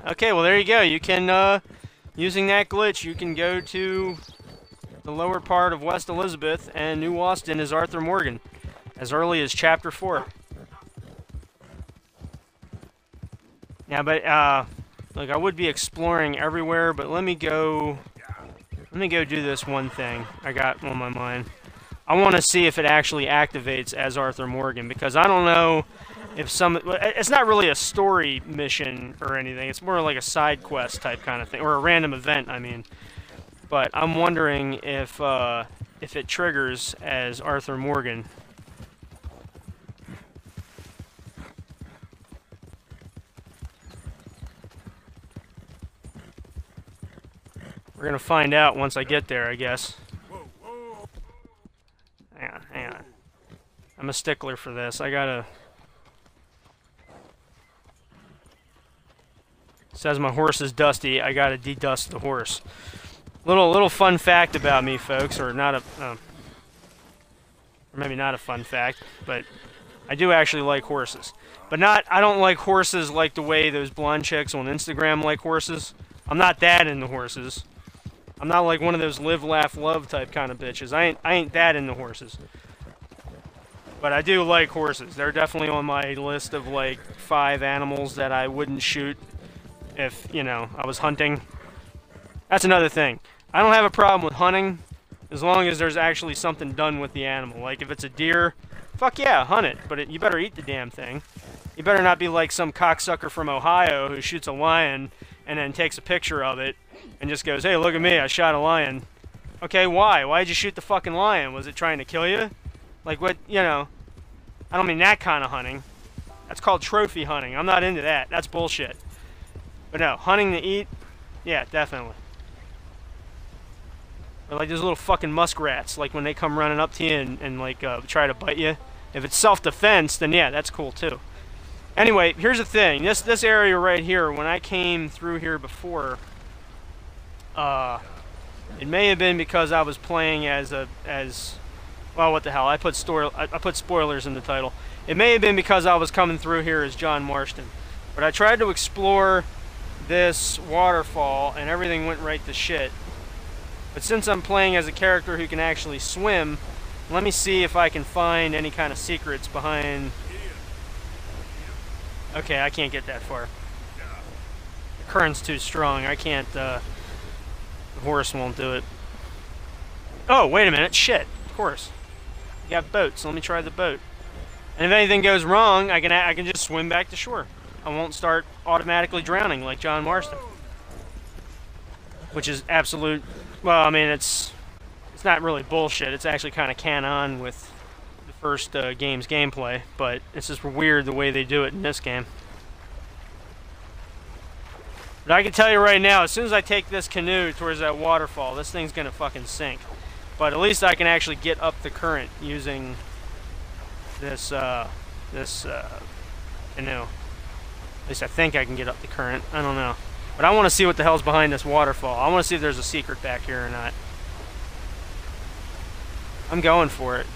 Okay, well there you go. You can, using that glitch, you can go to the lower part of West Elizabeth and New Austin as Arthur Morgan, as early as Chapter 4. Yeah, but, like, I would be exploring everywhere, but let me go do this one thing I got on my mind. I want to see if it actually activates as Arthur Morgan, because I don't know if it's not really a story mission or anything. It's more like a side quest type kind of thing, or a random event, I mean. But I'm wondering if it triggers as Arthur Morgan. We're gonna find out once I get there, I guess. Hang on. I'm a stickler for this. I gotta... It says my horse is dusty. I gotta de-dust the horse. Little fun fact about me, folks, or not a... or maybe not a fun fact, but I do actually like horses. But I don't like horses like the way those blonde chicks on Instagram like horses. I'm not that into horses. I'm not like one of those live, laugh, love type kind of bitches. I ain't that into horses. But I do like horses. They're definitely on my list of like 5 animals that I wouldn't shoot if, you know, I was hunting. That's another thing. I don't have a problem with hunting as long as there's actually something done with the animal. Like if it's a deer, fuck yeah, hunt it. But you better eat the damn thing. You better not be like some cocksucker from Ohio who shoots a lion and then takes a picture of it and just goes, hey, look at me, I shot a lion. Okay, why? Why'd you shoot the fucking lion? Was it trying to kill you? Like what, you know, I don't mean that kind of hunting. That's called trophy hunting. I'm not into that. That's bullshit. But no, hunting to eat, yeah, definitely. Or like those little fucking muskrats, like when they come running up to you and like try to bite you. If it's self-defense, then yeah, that's cool too. Anyway, here's the thing. This area right here, when I came through here before, it may have been because I was playing as well, what the hell? I put spoilers in the title. It may have been because I was coming through here as John Marston. But I tried to explore this waterfall and everything went right to shit. But since I'm playing as a character who can actually swim, let me see if I can find any kind of secrets behind... Okay, I can't get that far. The current's too strong. I can't, the horse won't do it. Oh, wait a minute. Shit. Of course. You got boats. Let me try the boat. And if anything goes wrong, I can just swim back to shore. I won't start automatically drowning like John Marston. Which is absolute... Well, I mean, it's not really bullshit. It's actually kind of canon with the first game's gameplay, but it's just weird the way they do it in this game. But I can tell you right now, as soon as I take this canoe towards that waterfall, this thing's gonna fucking sink. But at least I can actually get up the current using this canoe. At least I think I can get up the current. I don't know. But I want to see what the hell's behind this waterfall. I want to see if there's a secret back here or not. I'm going for it.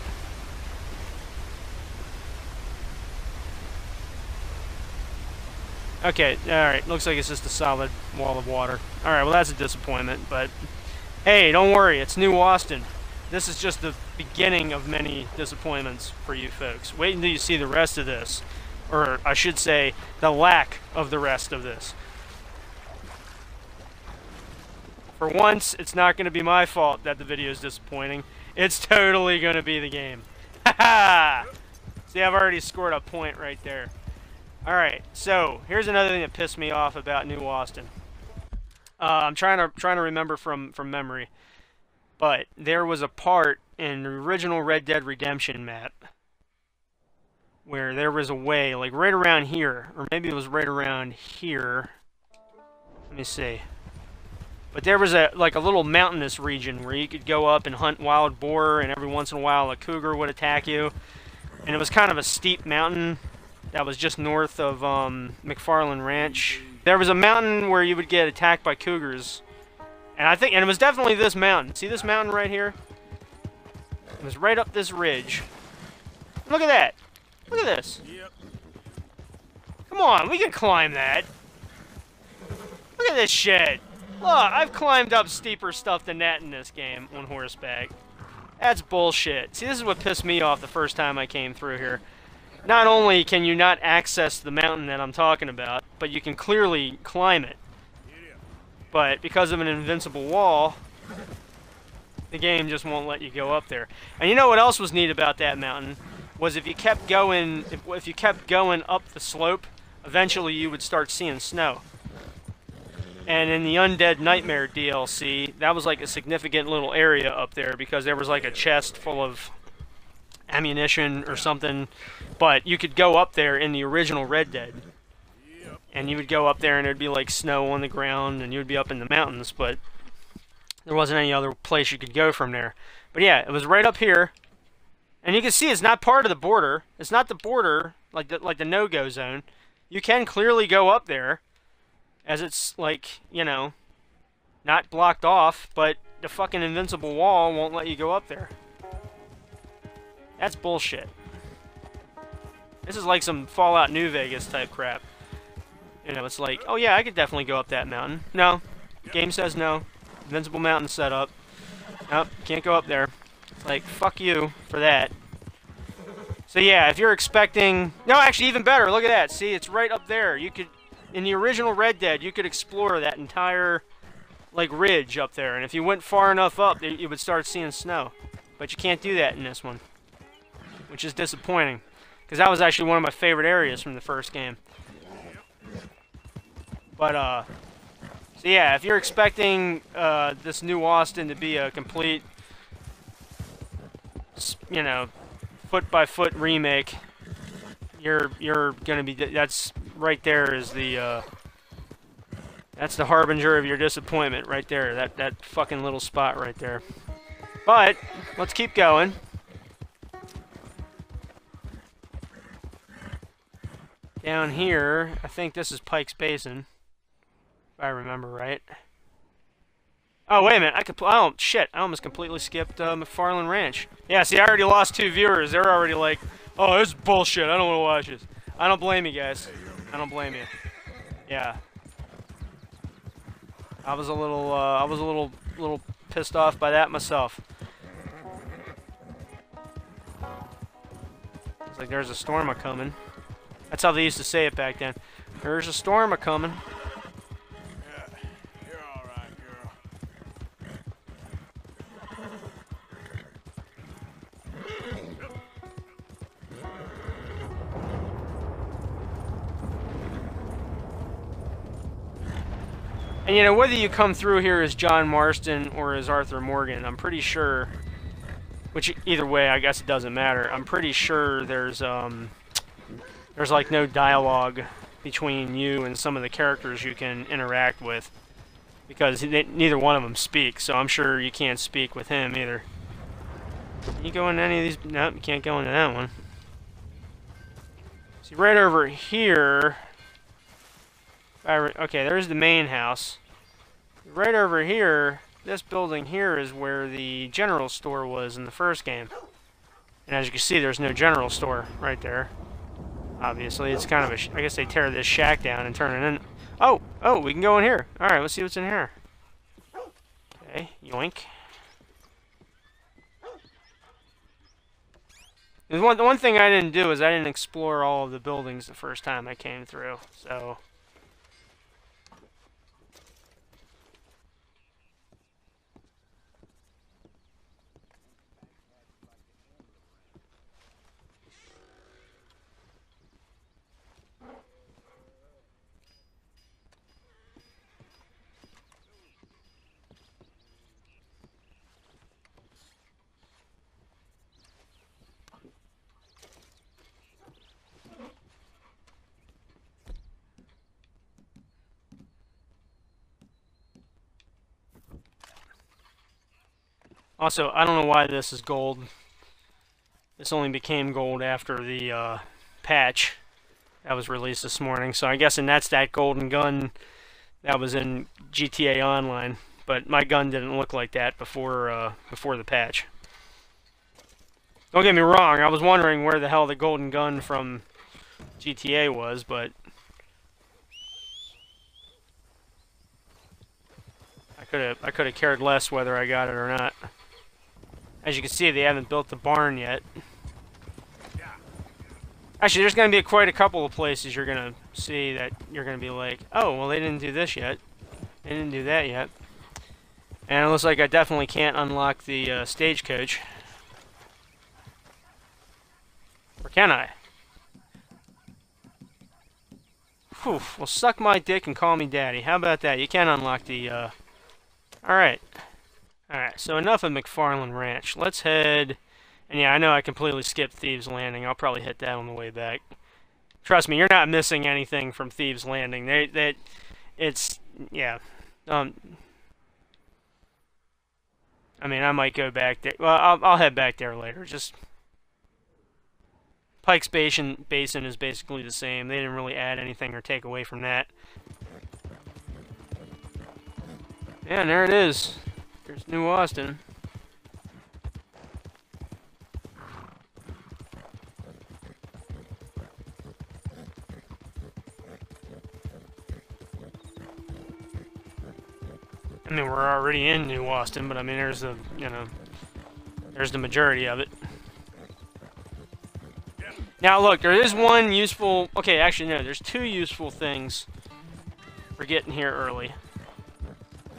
Okay, alright. Looks like it's just a solid wall of water. Alright, well that's a disappointment, but... Hey, don't worry. It's New Austin. This is just the beginning of many disappointments for you folks. Wait until you see the rest of this. Or, I should say, the lack of the rest of this. For once, it's not going to be my fault that the video is disappointing. It's totally going to be the game. Haha! See, I've already scored a point right there. Alright, so, here's another thing that pissed me off about New Austin. I'm trying to remember from memory. But there was a part in the original Red Dead Redemption map where there was a way, like right around here, or maybe it was right around here. Let me see. But there was a little mountainous region where you could go up and hunt wild boar, and every once in a while a cougar would attack you. And it was kind of a steep mountain that was just north of McFarland Ranch. There was a mountain where you would get attacked by cougars. And it was definitely this mountain. See this mountain right here? It was right up this ridge. Look at that. Look at this. Come on, we can climb that. at this shit. Look, I've climbed up steeper stuff than that in this game on horseback. That's bullshit. See, this is what pissed me off the first time I came through here. Not only can you not access the mountain that I'm talking about, but you can clearly climb it. But because of an invincible wall, the game just won't let you go up there. And you know what else was neat about that mountain? Was if you kept going, if you kept going up the slope, eventually you would start seeing snow. And in the Undead Nightmare DLC, that was like a significant little area up there because there was like a chest full of ammunition or something. But you could go up there in the original Red Dead. And you would go up there and there'd be like snow on the ground and you would be up in the mountains, but there wasn't any other place you could go from there. But yeah, it was right up here. And you can see it's not part of the border. It's not the border, like the no-go zone. You can clearly go up there, as it's, like, you know, not blocked off, but the fucking invincible wall won't let you go up there. That's bullshit. This is like some Fallout New Vegas type crap. You know, it's like, oh yeah, I could definitely go up that mountain. No. Game says no. Invincible mountain set up. Nope, can't go up there. Like, fuck you for that. So yeah, if you're expecting... No, actually, even better. Look at that. See, it's right up there. You could... In the original Red Dead, you could explore that entire, like, ridge up there. And if you went far enough up, you would start seeing snow. But you can't do that in this one. Which is disappointing. Because that was actually one of my favorite areas from the first game. But, so yeah, if you're expecting this new Austin to be a complete, you know, foot-by-foot remake, you're gonna be, that's right there is the, that's the harbinger of your disappointment right there, that fucking little spot right there. But, let's keep going. Down here, I think this is Pike's Basin. If I remember right. Oh, wait a minute. Oh, shit. I almost completely skipped McFarland Ranch. Yeah, see, I already lost 2 viewers. They're already like, oh, this is bullshit. I don't want to watch this. I don't blame you, guys. I don't blame you. Yeah. I was a little pissed off by that myself. It's like, there's a storm a-coming. That's how they used to say it back then. There's a storm a-coming. And, you know, whether you come through here as John Marston or as Arthur Morgan, I'm pretty sure, which either way, I guess it doesn't matter, I'm pretty sure there's like no dialogue between you and some of the characters you can interact with, because neither one of them speak, so I'm sure you can't speak with him either. Can you go into any of these? Nope, you can't go into that one. See, right over here... Okay, there's the main house. Right over here, this building here is where the general store was in the first game. And as you can see, there's no general store right there. Obviously, it's kind of a... I guess they tear this shack down and turn it in... Oh! Oh, we can go in here. Alright, let's see what's in here. Okay, yoink. The one thing I didn't do is I didn't explore all of the buildings the first time I came through, so... Also, I don't know why this is gold. This only became gold after the patch that was released this morning. So I'm guessing that's that golden gun that was in GTA Online. But my gun didn't look like that before the patch. Don't get me wrong, I was wondering where the hell the golden gun from GTA was, but... could have cared less whether I got it or not. As you can see, they haven't built the barn yet. Actually, there's going to be quite a couple of places you're going to see that you're going to be like, oh, well, they didn't do this yet. They didn't do that yet. And it looks like I definitely can't unlock the stagecoach. Or can I? Whew, well, suck my dick and call me daddy. How about that? You can unlock the, Alright. Alright, so enough of McFarland Ranch. Let's head... And yeah, I know I completely skipped Thieves Landing. I'll probably hit that on the way back. Trust me, you're not missing anything from Thieves Landing. It's... Yeah. I mean, I might go back there. Well, I'll head back there later. Just... Pike's Basin is basically the same. They didn't really add anything or take away from that. Yeah, and there it is. There's New Austin. I mean, we're already in New Austin, but I mean, there's the, you know, there's the majority of it. Now, look, there is one useful... Okay, actually, no, there's two useful things for getting here early.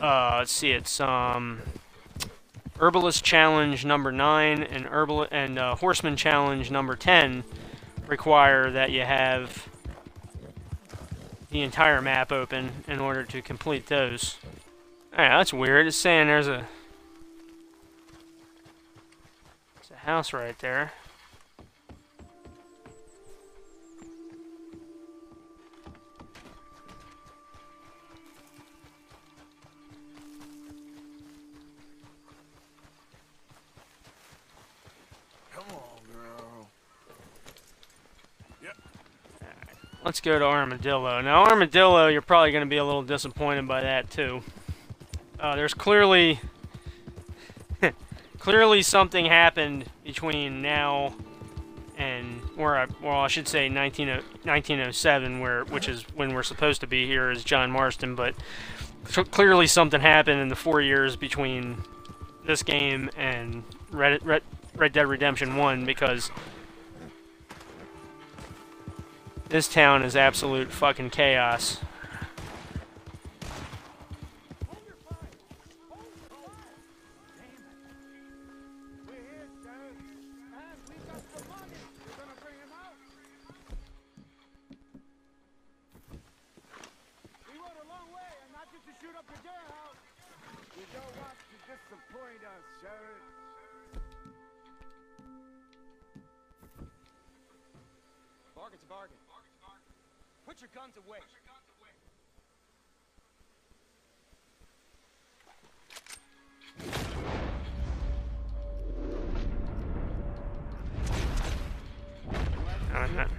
Let's see, it's, Herbalist Challenge number 9 and Horseman Challenge number 10 require that you have the entire map open in order to complete those. Alright, that's weird. It's saying there's a house right there. Come on, girl. Yep. Alright, let's go to Armadillo. Now, Armadillo, you're probably going to be a little disappointed by that, too. There's clearly something happened between now and I should say 1907, which is when we're supposed to be here as John Marston, but clearly something happened in the 4 years between this game and Red Dead Redemption 1, because this town is absolute fucking chaos. Bargain's a bargain. Put your guns away.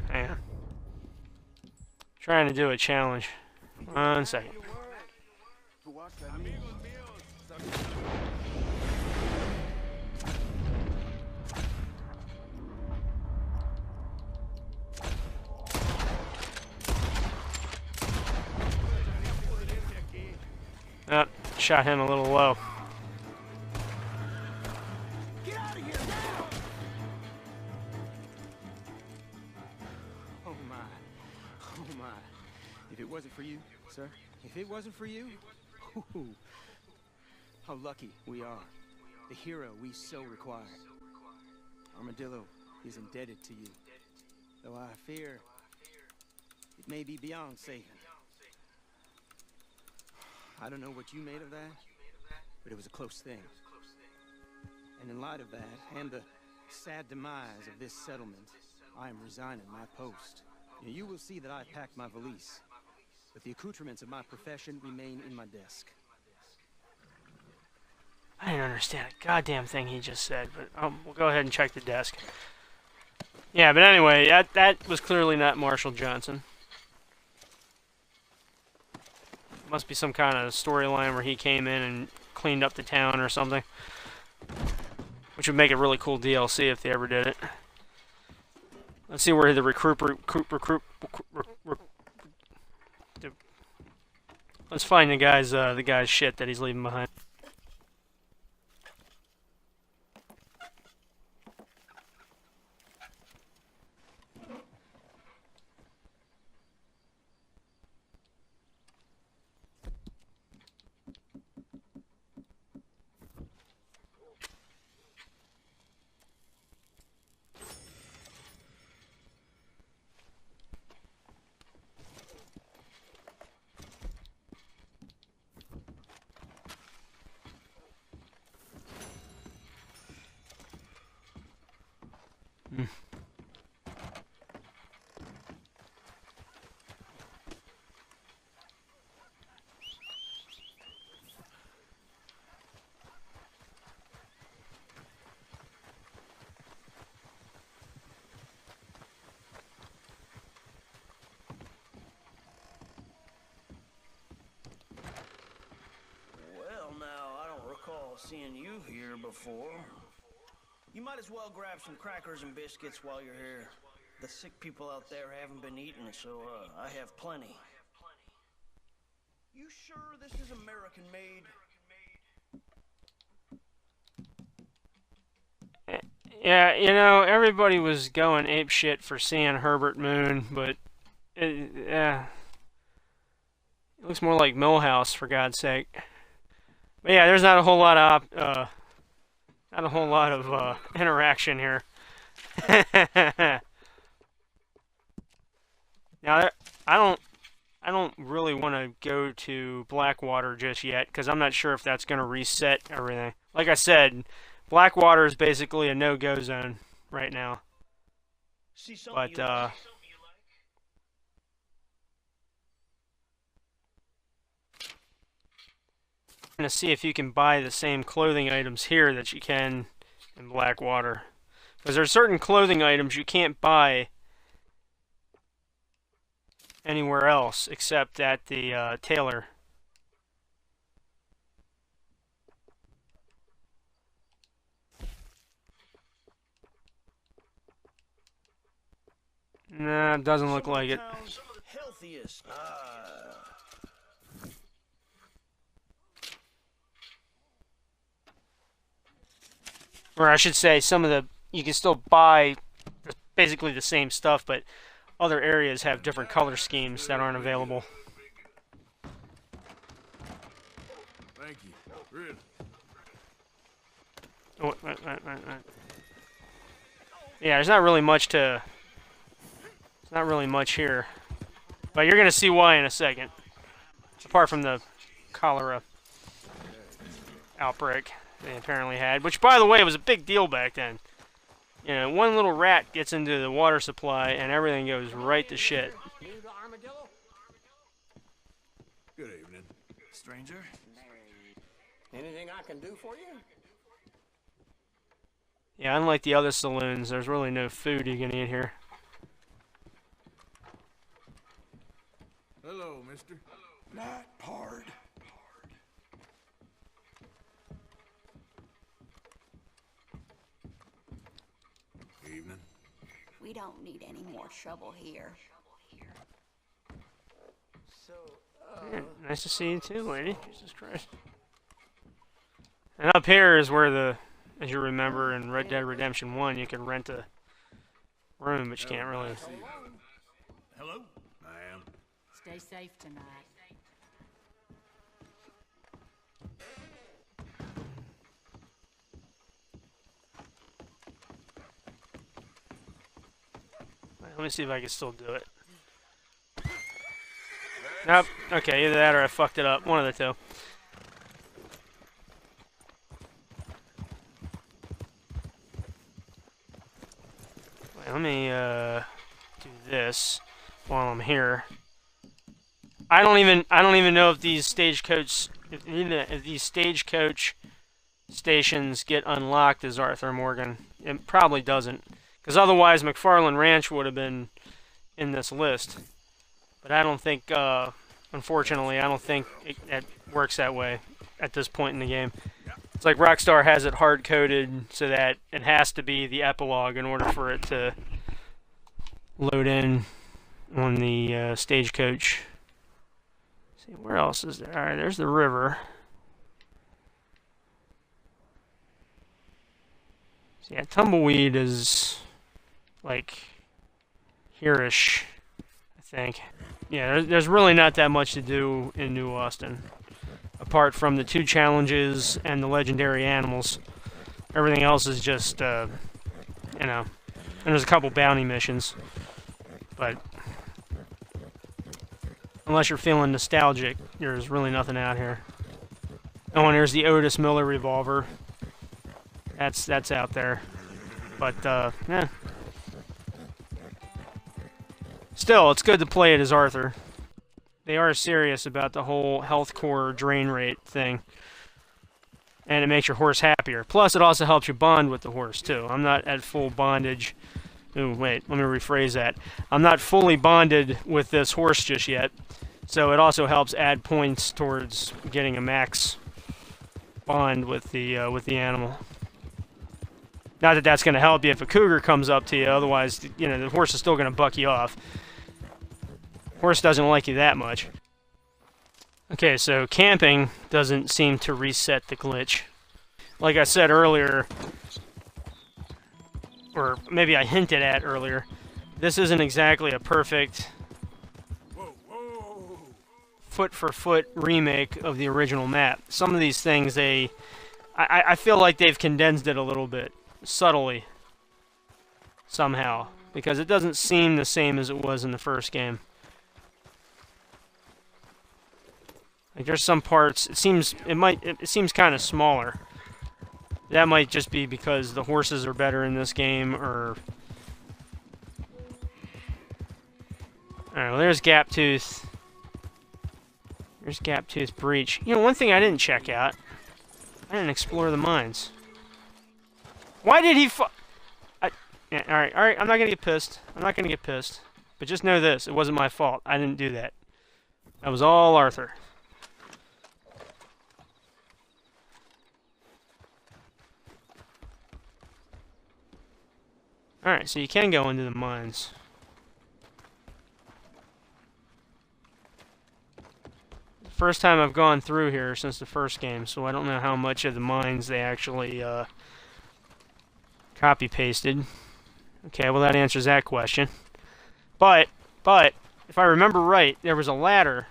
Hang on. Trying to do a challenge. 1 second. Oh, shot him a little low. Get out of here now! Oh my. Oh my. If it wasn't for you, sir, if it wasn't for you, how lucky we are. The hero we so require. Armadillo is indebted to you. Though I fear it may be beyond saving. I don't know what you made of that, but it was a close thing. And in light of that, and the sad demise of this settlement, I am resigning my post. You will see that I packed my valise, but the accoutrements of my profession remain in my desk. I didn't understand a goddamn thing he just said, but we'll go ahead and check the desk. Yeah, but anyway, that was clearly not Marshall Johnson. Must be some kind of storyline where he came in and cleaned up the town or something. Which would make a really cool DLC if they ever did it. Let's see where the let's Let's find the guy's shit that he's leaving behind. Well, now, I don't recall seeing you here before. You might as well grab some crackers and biscuits while you're here. The sick people out there haven't been eating, so I have plenty. You sure this is American made? Yeah, you know, everybody was going apeshit for seeing Herbert Moon, but it looks more like Millhouse, for God's sake. But yeah, there's not a whole lot of interaction here. Now, I don't really want to go to Blackwater just yet, because I'm not sure if that's going to reset everything. Like I said, Blackwater is basically a no-go zone right now. But I'm going to see if you can buy the same clothing items here that you can in Blackwater. Because there's certain clothing items you can't buy anywhere else except at the tailor. Nah, it doesn't look like it. Healthiest. Or I should say, you can still buy basically the same stuff, but other areas have different color schemes that aren't available. Thank you. Really? Oh, right. Yeah, there's not really much here. But you're going to see why in a second. Apart from the cholera outbreak they apparently had, which, by the way, was a big deal back then. You know, one little rat gets into the water supply and everything goes right to shit. Good evening. Stranger? Anything I can do for you? Yeah, unlike the other saloons, there's really no food you can eat here. Hello, mister. Not hard. Evening. We don't need any more trouble here. So, Yeah, nice to see you too, lady. Jesus Christ. And up here is where as you remember in Red Dead Redemption 1, you could rent a room, but you can't really. hello? I am. Stay safe tonight. Let me see if I can still do it. Nope. Okay, either that or I fucked it up. One of the two. Wait, let me do this while I'm here. I don't even know if these stagecoach stations get unlocked as Arthur Morgan. It probably doesn't. Because otherwise, McFarland Ranch would have been in this list. But I don't think, unfortunately, I don't think it works that way at this point in the game. It's like Rockstar has it hard-coded so that it has to be the epilogue in order for it to load in on the stagecoach. See, where else is there? Alright, there's the river. So yeah, Tumbleweed is like here-ish, I think. Yeah, there's really not that much to do in New Austin, apart from the 2 challenges and the legendary animals. Everything else is just, you know, and there's a couple bounty missions, but unless you're feeling nostalgic, there's really nothing out here. Oh, and there's the Otis Miller revolver. That's out there, but yeah. Still, it's good to play it as Arthur. They are serious about the whole health core drain rate thing, and it makes your horse happier. Plus, it also helps you bond with the horse too. I'm not at full bondage. Ooh, wait, let me rephrase that. I'm not fully bonded with this horse just yet, so it also helps add points towards getting a max bond with the animal. Not that that's going to help you if a cougar comes up to you, otherwise, you know, the horse is still going to buck you off. Horse doesn't like you that much. Okay, so camping doesn't seem to reset the glitch. Like I said earlier, or maybe I hinted at earlier, this isn't exactly a perfect foot-for-foot remake of the original map. Some of these things, I feel like they've condensed it a little bit. Subtly, somehow, because it doesn't seem the same as it was in the first game. Like there's some parts, it seems kind of smaller. That might just be because the horses are better in this game, or alright, well there's Gaptooth. There's Gaptooth Breach. You know, one thing I didn't check out, I didn't explore the mines. Why did he yeah, alright, I'm not gonna get pissed. I'm not gonna get pissed. But just know this, it wasn't my fault. I didn't do that. That was all Arthur. Alright, so you can go into the mines. First time I've gone through here since the first game, so I don't know how much of the mines they actually, copy-pasted. Okay, well that answers that question. But, if I remember right, there was a ladder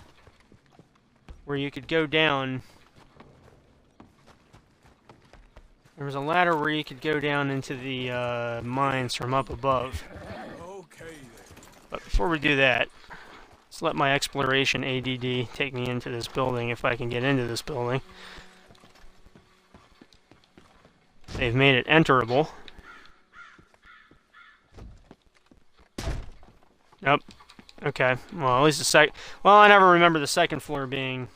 where you could go down. There was a ladder where you could go down into the mines from up above. But before we do that, let's let my exploration ADD take me into this building if I can get into this building. They've made it enterable. Nope. Okay. Well, at least the well, I never remember the second floor being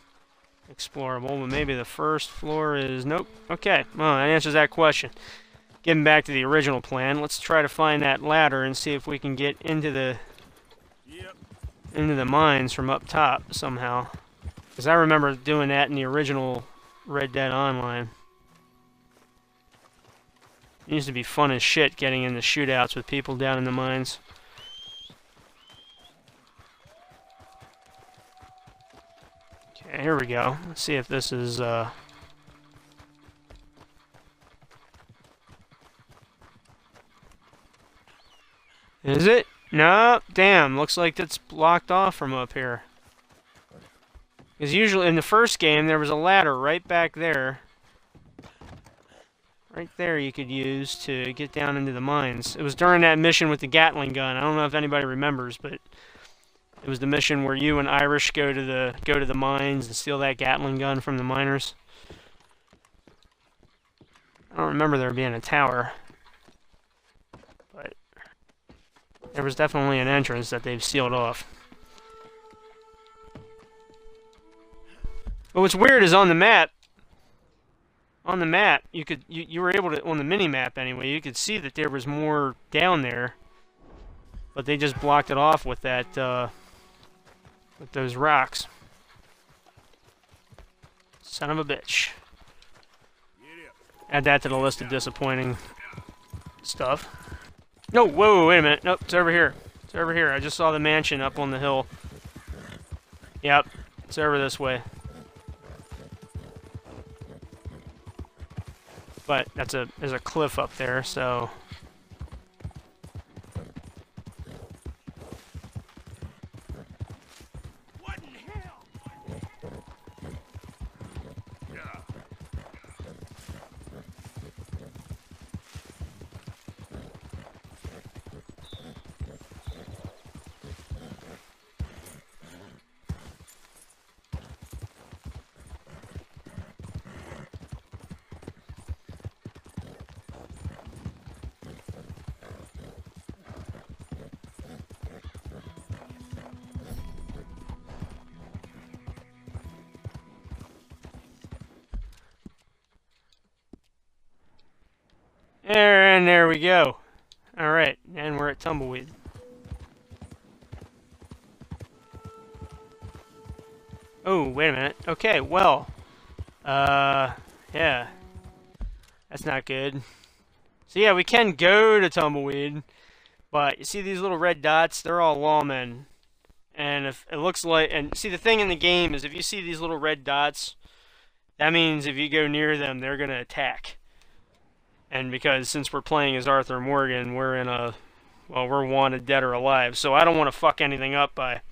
explorable, but maybe the first floor is... Nope. Okay. Well, that answers that question. Getting back to the original plan, let's try to find that ladder and see if we can get into the... into the mines from up top somehow. Because I remember doing that in the original Red Dead Online. It used to be fun as shit getting into shootouts with people down in the mines. Okay, here we go. Let's see if this is, Is it? No, damn, looks like it's blocked off from up here. Because usually in the first game, there was a ladder right back there. Right there you could use to get down into the mines. It was during that mission with the Gatling gun. I don't know if anybody remembers, but it was the mission where you and Irish go to the mines and steal that Gatling gun from the miners. I don't remember there being a tower, but there was definitely an entrance that they've sealed off. But what's weird is on the map, you were able to, on the mini-map anyway, you could see that there was more down there, but they just blocked it off with that, with those rocks. Son of a bitch. Add that to the list of disappointing stuff. No, whoa, wait a minute. Nope, it's over here. It's over here. I just saw the mansion up on the hill. Yep. It's over this way. But there's a cliff up there, so... What in hell? Yeah. And there we go. Alright, and we're at Tumbleweed. Oh, wait a minute. Okay, well. Yeah. That's not good. So yeah, we can go to Tumbleweed, but you see these little red dots? They're all lawmen. And if it looks like, and see the thing in the game is if you see these little red dots, that means if you go near them, they're going to attack. And because since we're playing as Arthur Morgan, we're in a, well, we're wanted dead or alive. So I don't want to fuck anything up by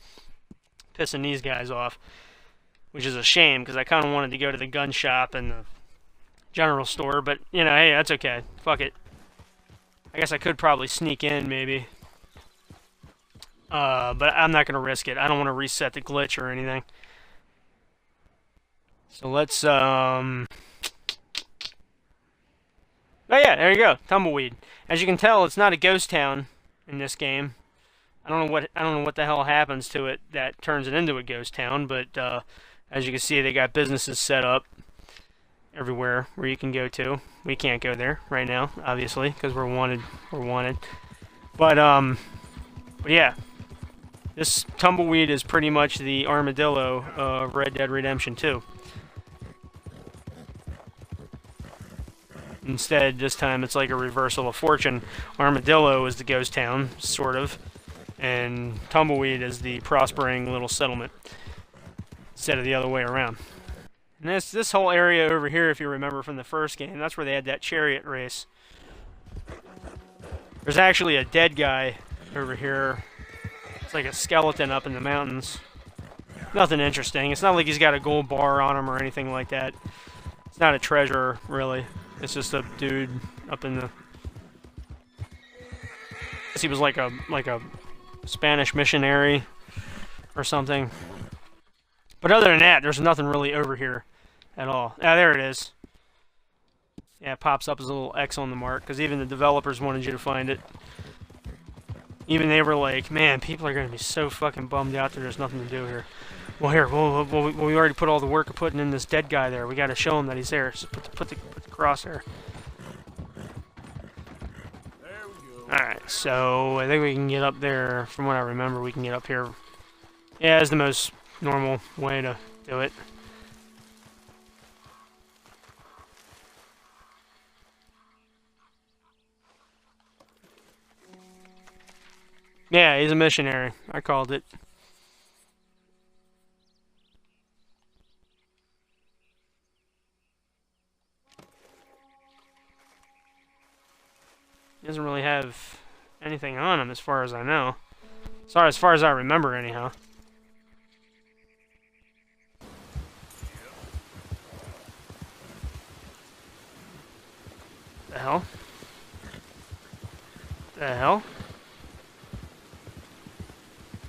pissing these guys off, which is a shame because I kind of wanted to go to the gun shop and the general store, but you know, hey, that's okay. Fuck it. I guess I could probably sneak in maybe. But I'm not going to risk it. I don't want to reset the glitch or anything. So let's, oh yeah, there you go, Tumbleweed. As you can tell, it's not a ghost town in this game. I don't know what the hell happens to it that turns it into a ghost town, but as you can see, they got businesses set up everywhere where you can go to. We can't go there right now, obviously, because we're wanted. But yeah, this Tumbleweed is pretty much the armadillo of Red Dead Redemption 2. Instead, this time it's like a reversal of fortune. Armadillo is the ghost town, sort of, and Tumbleweed is the prospering little settlement, instead of the other way around. And this whole area over here, if you remember from the first game, that's where they had that chariot race. There's actually a dead guy over here. It's like a skeleton up in the mountains. Nothing interesting. It's not like he's got a gold bar on him or anything like that. It's not a treasure, really. It's just a dude up in the... I guess he was like a Spanish missionary or something. But other than that, there's nothing really over here at all. Ah, there it is. Yeah, it pops up as a little X on the mark, because even the developers wanted you to find it. Even they were like, man, people are going to be so fucking bummed out that there's nothing to do here. Well, here, we already put all the work of putting in this dead guy there. We got to show him that he's there. So put the cross there. There we go. Alright, so I think we can get up there. From what I remember, we can get up here. Yeah, it's the most normal way to do it. Yeah, he's a missionary. I called it. He doesn't really have anything on him as far as I know. Sorry, as far as I remember anyhow. The hell? The hell?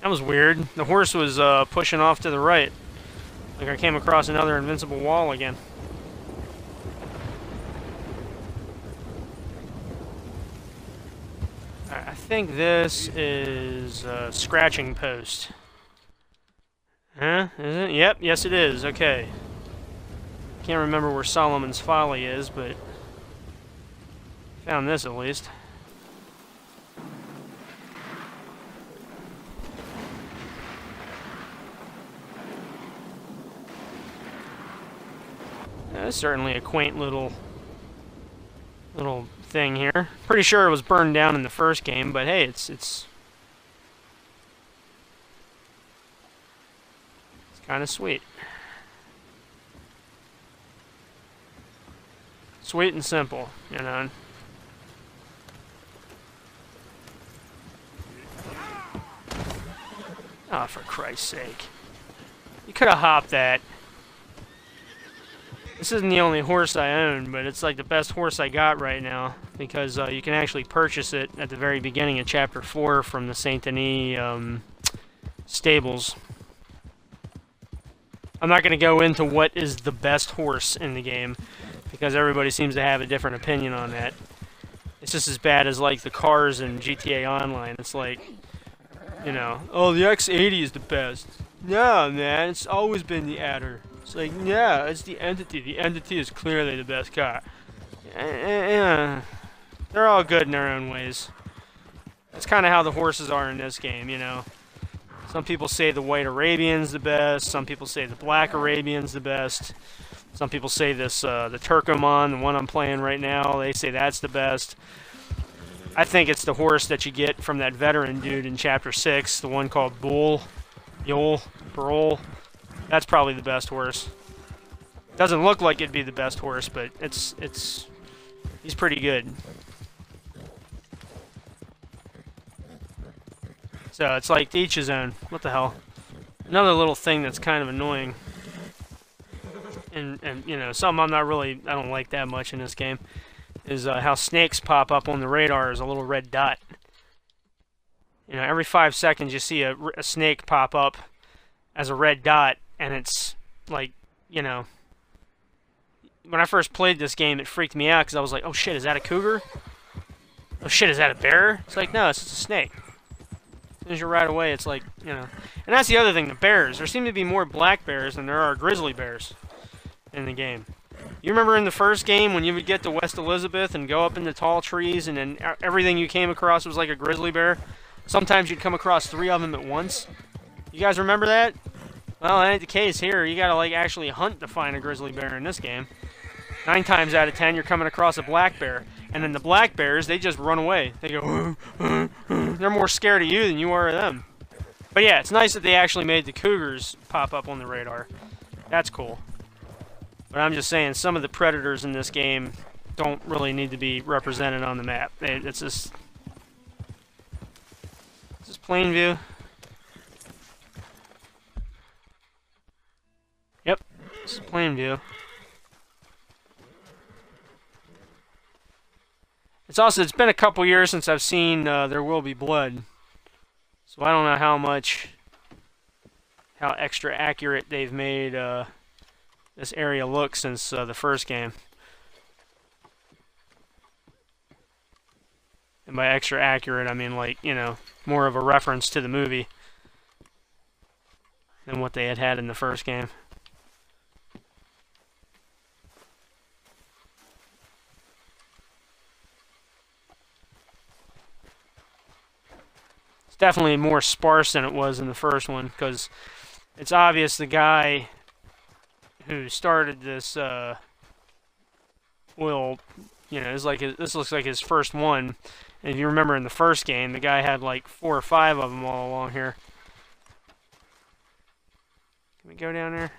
That was weird. The horse was pushing off to the right. Like I came across another invincible wall again. Alright, I think this is a scratching post. Huh? Is it? Yep, yes it is. Okay. Can't remember where Solomon's Folly is, but found this at least. That's certainly a quaint little thing here. Pretty sure it was burned down in the first game, but hey, it's Kind of sweet. Sweet and simple, you know. Oh, for Christ's sake. You could have hopped that. This isn't the only horse I own, but it's like the best horse I got right now, because you can actually purchase it at the very beginning of Chapter 4 from the Saint Denis stables. I'm not going to go into what is the best horse in the game, because everybody seems to have a different opinion on that. It's just as bad as like the cars in GTA Online. It's like, you know, oh, the X80 is the best. No, man, it's always been the Adder. It's like, yeah, it's the Entity. The Entity is clearly the best car. They're all good in their own ways. That's kind of how the horses are in this game, you know. Some people say the White Arabian's the best. Some people say the Black Arabian's the best. Some people say this, the Turkoman, the one I'm playing right now, they say that's the best. I think it's the horse that you get from that veteran dude in Chapter 6, the one called Bull, Yule, Burl. That's probably the best horse. Doesn't look like it'd be the best horse, but he's pretty good. So it's like to each his own. What the hell? Another little thing that's kind of annoying, and you know, something I don't like that much in this game, is how snakes pop up on the radar as a little red dot. You know, every 5 seconds you see a snake pop up as a red dot, and it's like, you know, when I first played this game, it freaked me out because I was like, oh shit, is that a cougar? Oh shit, is that a bear? It's like, no, it's just a snake. As soon as you're right away, it's like, you know. And that's the other thing, the bears. There seem to be more black bears than there are grizzly bears in the game. You remember in the first game when you would get to West Elizabeth and go up in the tall trees and then everything you came across was like a grizzly bear? Sometimes you'd come across 3 of them at once. You guys remember that? Well, that ain't the case here. You gotta like actually hunt to find a grizzly bear in this game. 9 times out of 10, you're coming across a black bear. And then the black bears, they just run away. They go, they're more scared of you than you are of them. But yeah, it's nice that they actually made the cougars pop up on the radar. That's cool. But I'm just saying, some of the predators in this game don't really need to be represented on the map. It's just plain view. Yep, this is plain view. It's been a couple years since I've seen There Will Be Blood, so I don't know how extra accurate they've made this area look since the first game. And by extra accurate, I mean like, you know, more of a reference to the movie than what they had in the first game. Definitely more sparse than it was in the first one, because it's obvious the guy who started this oil, you know, this looks like his first one. And if you remember in the first game, the guy had like 4 or 5 of them all along here. Can we go down there?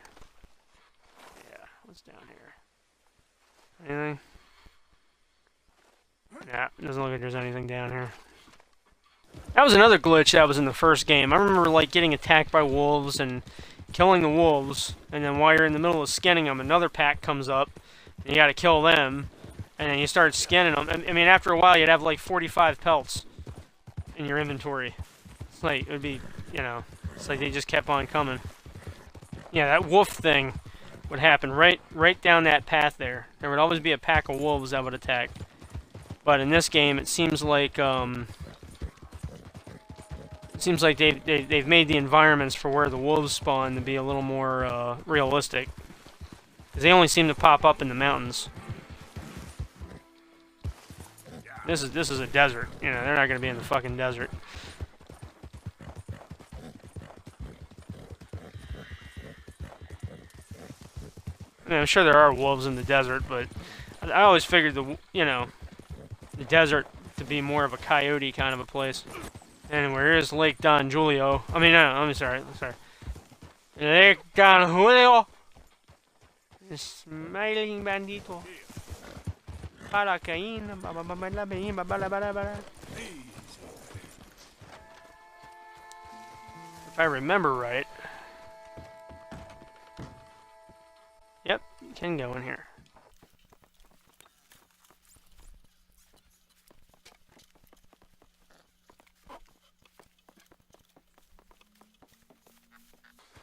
Yeah, what's down here? Anything? Yeah, it doesn't look like there's anything down here. That was another glitch that was in the first game. I remember like getting attacked by wolves and killing the wolves, and then while you're in the middle of skinning them, another pack comes up, and you gotta kill them, and then you start skinning them. I mean, after a while, you'd have like 45 pelts in your inventory. It's like, it would be, you know, it's like they just kept on coming. Yeah, that wolf thing would happen right down that path there. There would always be a pack of wolves that would attack. But in this game, it seems like they've made the environments for where the wolves spawn to be a little more realistic, because they only seem to pop up in the mountains. This is a desert. You know, they're not going to be in the fucking desert. I mean, I'm sure there are wolves in the desert, but I always figured the desert to be more of a coyote kind of a place. Anyway, here's Lake Don Julio. I mean, no, I'm sorry. Le Don Julio. Smiling bandito. Para Cain. If I remember right. Yep, you can go in here.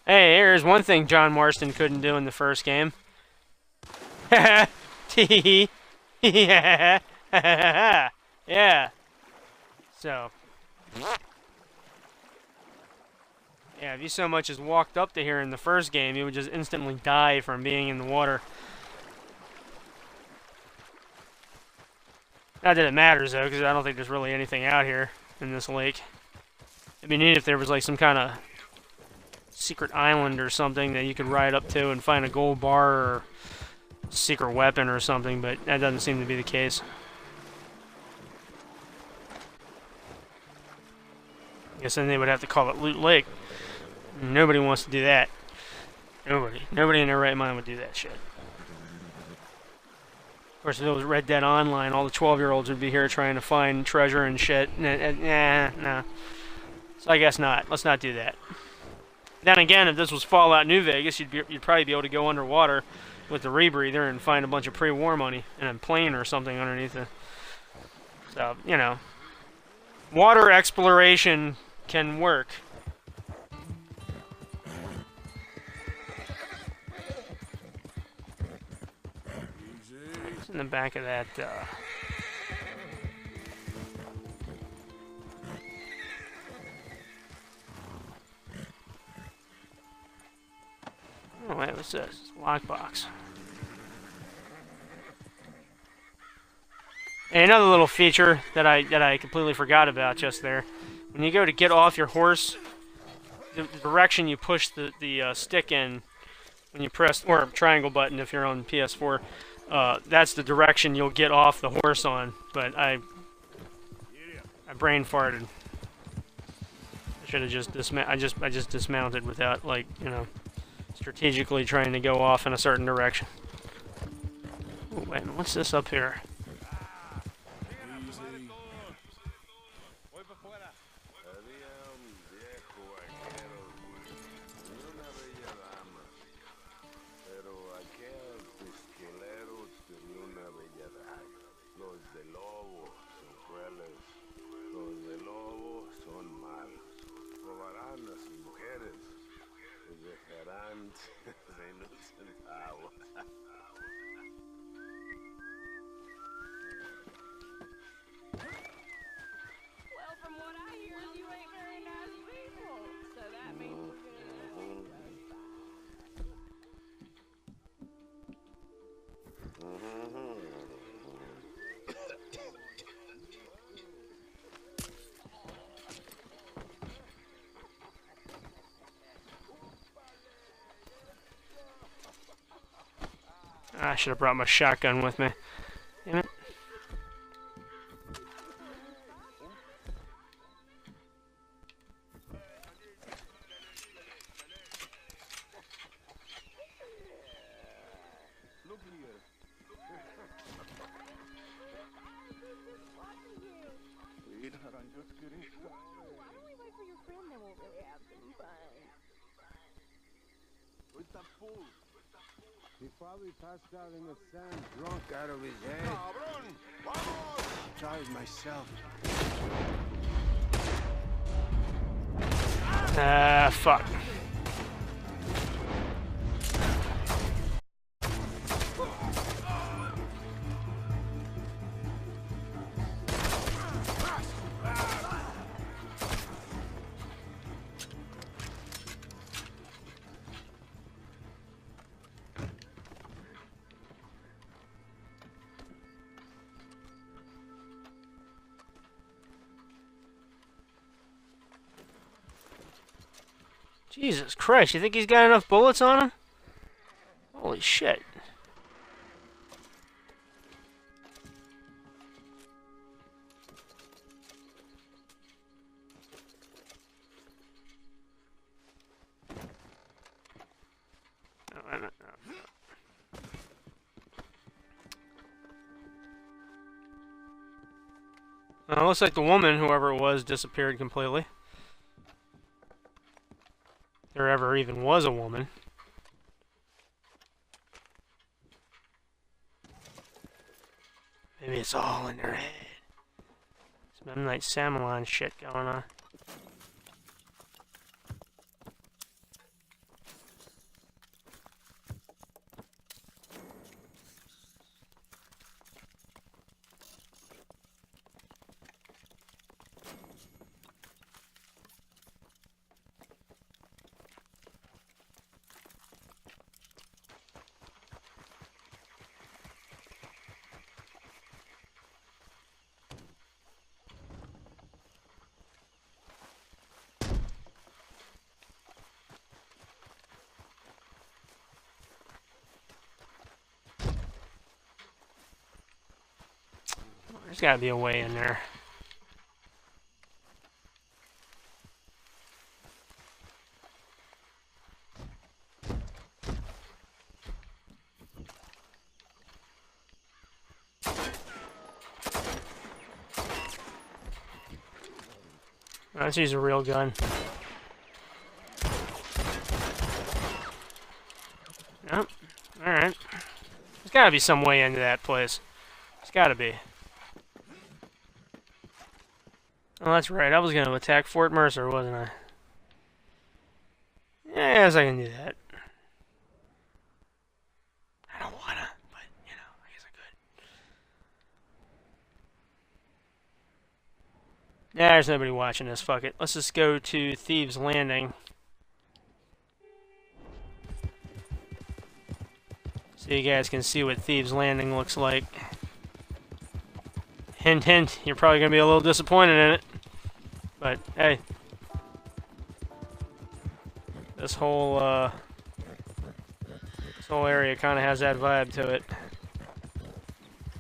Hey, here's one thing John Marston couldn't do in the first game. Yeah. Yeah. So. Yeah, if you so much as walked up to here in the first game, you would just instantly die from being in the water. Not that it matters, though, because I don't think there's really anything out here in this lake. It'd be neat if there was, like, some kind of secret island or something that you could ride up to and find a gold bar or secret weapon or something, but that doesn't seem to be the case. I guess then they would have to call it Loot Lake. Nobody wants to do that. Nobody in their right mind would do that shit. Of course, if it was Red Dead Online, all the 12-year-olds would be here trying to find treasure and shit. Nah. So I guess not. Let's not do that. Then again, if this was Fallout New Vegas, you'd probably be able to go underwater with the rebreather and find a bunch of pre-war money and a plane or something underneath it. So, you know, water exploration can work. What's in the back of that, Oh, wait, what's this? It's a lockbox. And another little feature that I completely forgot about just there. When you go to get off your horse, the direction you push the stick in when you press, or triangle button if you're on PS4, that's the direction you'll get off the horse on. But I brain farted. I should have just I just dismounted without, like, you know, strategically trying to go off in a certain direction. Oh, wait, what's this up here? I should have brought my shotgun with me. Damn it. He probably passed out in the sand, drunk out of his head. Tried myself. Ah, fuck. Jesus Christ, you think he's got enough bullets on him? Holy shit. Looks like the woman, whoever it was, disappeared completely. If there ever even was a woman. Maybe it's all in their head. Some M. Night Shyamalan shit going on. There's gotta be a way in there. Let's use a real gun. Yep. Alright. There's gotta be some way into that place. There's gotta be. Oh, that's right. I was going to attack Fort Mercer, wasn't I? Yes, I can do that. I don't want to, but, you know, I guess I could. Yeah, there's nobody watching this. Fuck it. Let's just go to Thieves Landing. So you guys can see what Thieves Landing looks like. Hint, hint. You're probably going to be a little disappointed in it. But, hey. This whole area kind of has that vibe to it.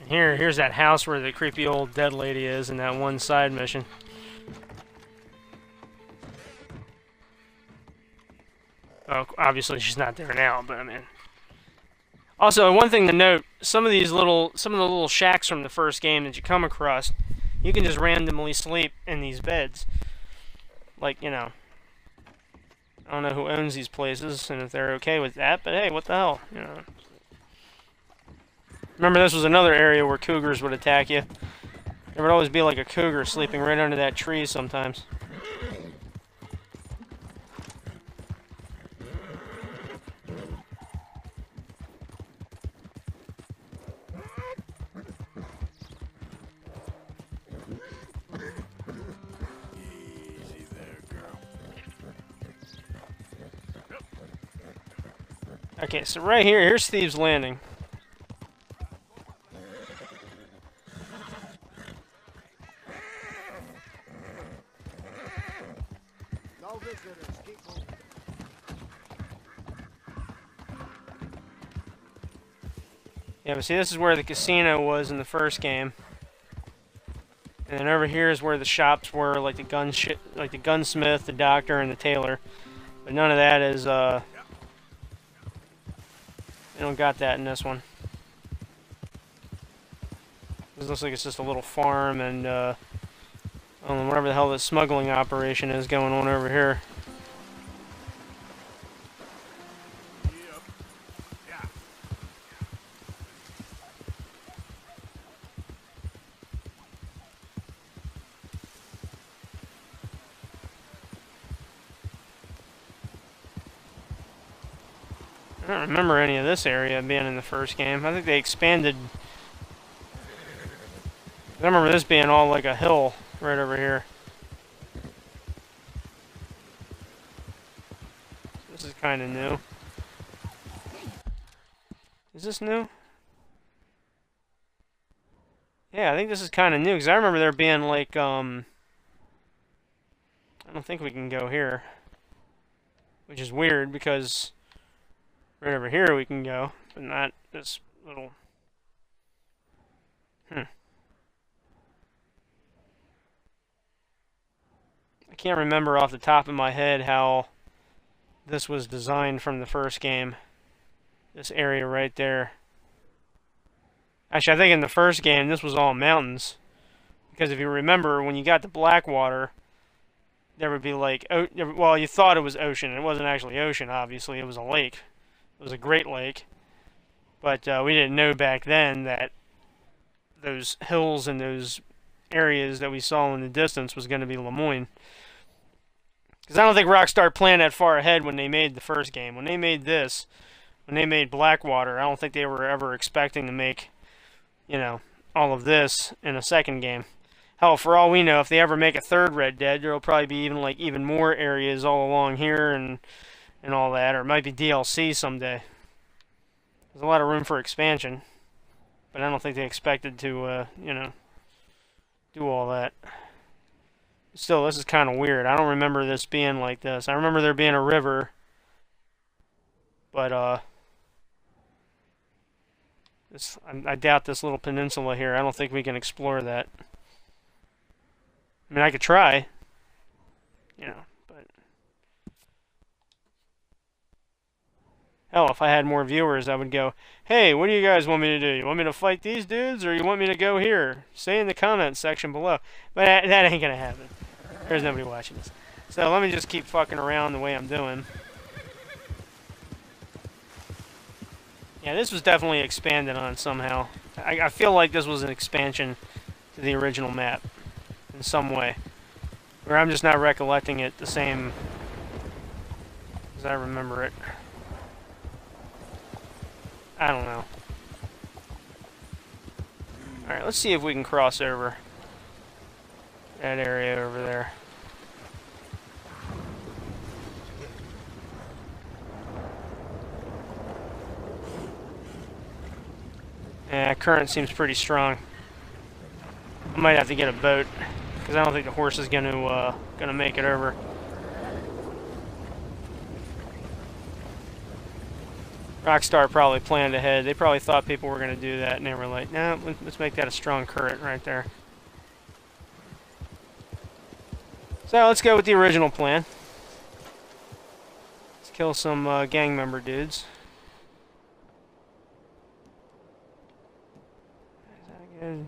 And here's that house where the creepy old dead lady is in that one side mission. Oh, obviously she's not there now, but I mean. Also, one thing to note, some of the little shacks from the first game that you come across, you can just randomly sleep in these beds. Like, you know, I don't know who owns these places and if they're okay with that, but hey, what the hell, you know. Remember, this was another area where cougars would attack you. There would always be like a cougar sleeping right under that tree sometimes. Okay, so right here, here's Thieves Landing. No visitors. Keep moving. Yeah, but see, this is where the casino was in the first game. And then over here is where the shops were, like the gunsmith, the doctor, and the tailor. But none of that is, I don't got that in this one. This looks like it's just a little farm and, I don't know, whatever the hell this smuggling operation is going on over here. Yep. Yeah. I don't remember any of this area being in the first game. I think they expanded. I remember this being all like a hill right over here. This is kind of new. Is this new? Yeah, I think this is kind of new, because I remember there being like, I don't think we can go here. Which is weird, because right over here we can go, but not this little... I can't remember off the top of my head how this was designed from the first game. This area right there. Actually, I think in the first game this was all mountains. Because if you remember, when you got to Blackwater, there would be like, well, you thought it was ocean. It wasn't actually ocean, obviously. It was a lake. It was a Great Lake. But we didn't know back then that those hills and those areas that we saw in the distance was going to be Lemoyne. Because I don't think Rockstar planned that far ahead when they made the first game. When they made this, when they made Blackwater, I don't think they were ever expecting to make, you know, all of this in a second game. Hell, for all we know, if they ever make a third Red Dead, there'll probably be even more areas all along here and all that, or it might be DLC someday. There's a lot of room for expansion, but I don't think they expected to, you know, do all that. Still, this is kind of weird. I don't remember this being like this. I remember there being a river, but I doubt this little peninsula here. I don't think we can explore that. I mean, I could try, you know, but hell, if I had more viewers, I would go, hey, what do you guys want me to do? You want me to fight these dudes, or you want me to go here? Say in the comments section below. But that ain't gonna happen. There's nobody watching this. So let me just keep fucking around the way I'm doing. Yeah, this was definitely expanded on somehow. I feel like this was an expansion to the original map in some way. Or I'm just not recollecting it the same as I remember it. I don't know. Alright, let's see if we can cross over that area over there. Yeah, current seems pretty strong. I might have to get a boat because I don't think the horse is gonna make it over. Rockstar probably planned ahead. They probably thought people were gonna do that, and they were like, "No, let's make that a strong current right there." So let's go with the original plan. Let's kill some gang member dudes. Is that good?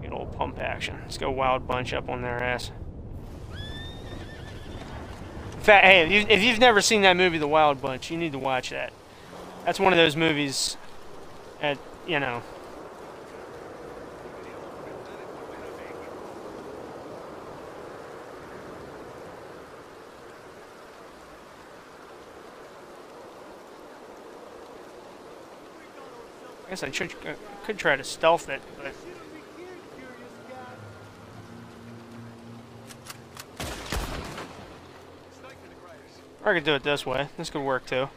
Good old pump action. Let's go Wild Bunch up on their ass. In fact, hey, if you've never seen that movie, The Wild Bunch, you need to watch that. That's one of those movies that, you know, I guess I could try to stealth it, but or I could do it this way. This could work too.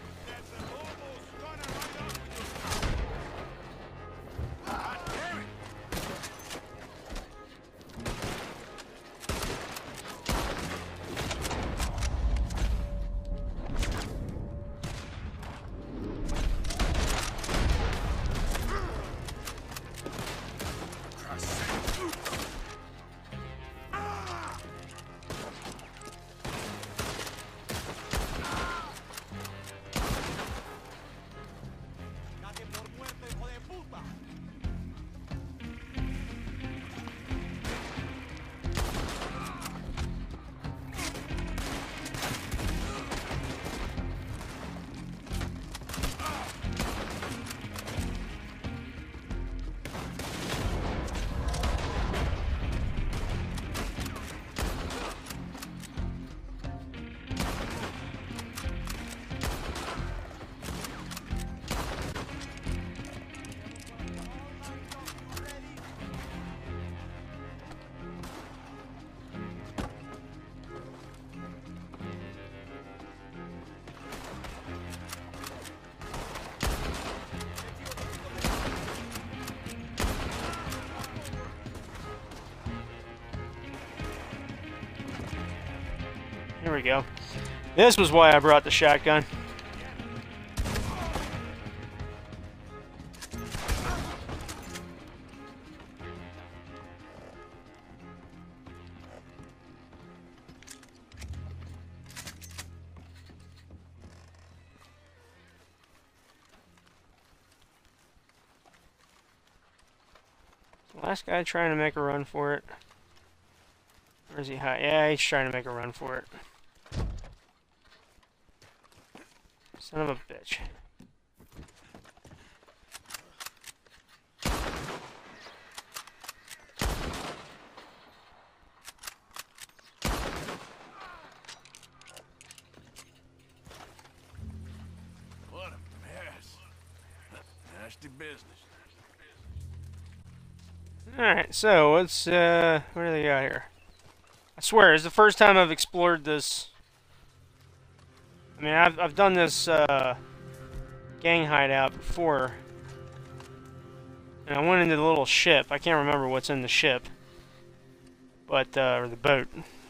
Here we go. This was why I brought the shotgun. Last guy trying to make a run for it. Where's he hiding? Yeah, he's trying to make a run for it. Son of a bitch. What a mess. Nasty business. Alright, so what's what do they got here? I swear, it's the first time I've explored this. I mean, I've done this gang hideout before. And I went into the little ship. I can't remember what's in the ship. But or the boat.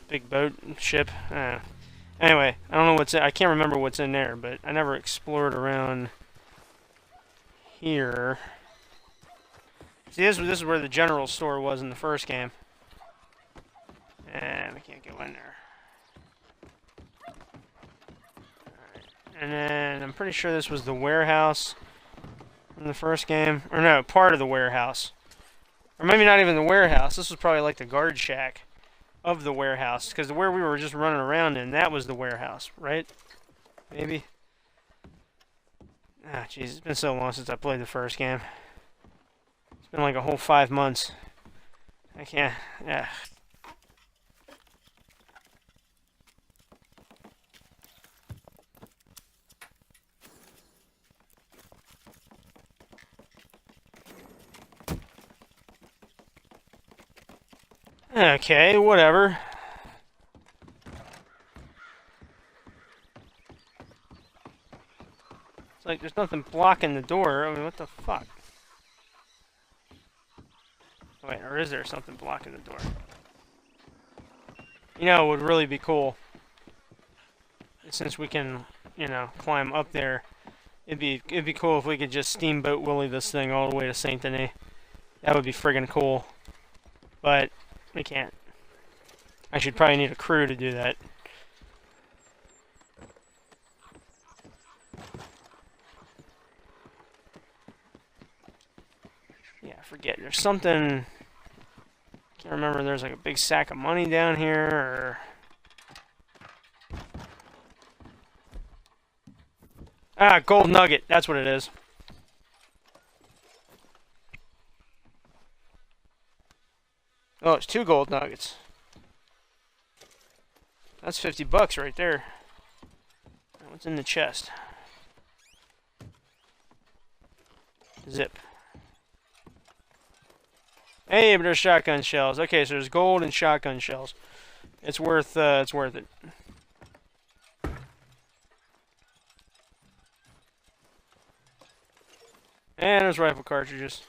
Big boat ship. Anyway, I don't know what's in, I can't remember what's in there, but I never explored around here. See, this is where the general store was in the first game. And we can't go in there. Alright. And then I'm pretty sure this was the warehouse in the first game. Or no, part of the warehouse. Or maybe not even the warehouse. This was probably like the guard shack of the warehouse. Because where we were just running around in, that was the warehouse, right? Maybe. Ah, jeez, it's been so long since I played the first game. It's been like a whole 5 months. I can't. Yeah. Okay, whatever. It's like there's nothing blocking the door. I mean, what the fuck? Wait, or is there something blocking the door? You know, it would really be cool. Since we can, you know, climb up there. It'd be cool if we could just Steamboat Willie this thing all the way to Saint Denis. That would be friggin' cool. But we can't. I should probably need a crew to do that. Yeah, forget. There's something. Can't remember. There's like a big sack of money down here, or. Ah, gold nugget. That's what it is. Oh, it's 2 gold nuggets. That's $50 right there. What's in the chest? Zip. Hey, but there's shotgun shells. Okay, so there's gold and shotgun shells. It's worth it. And there's rifle cartridges.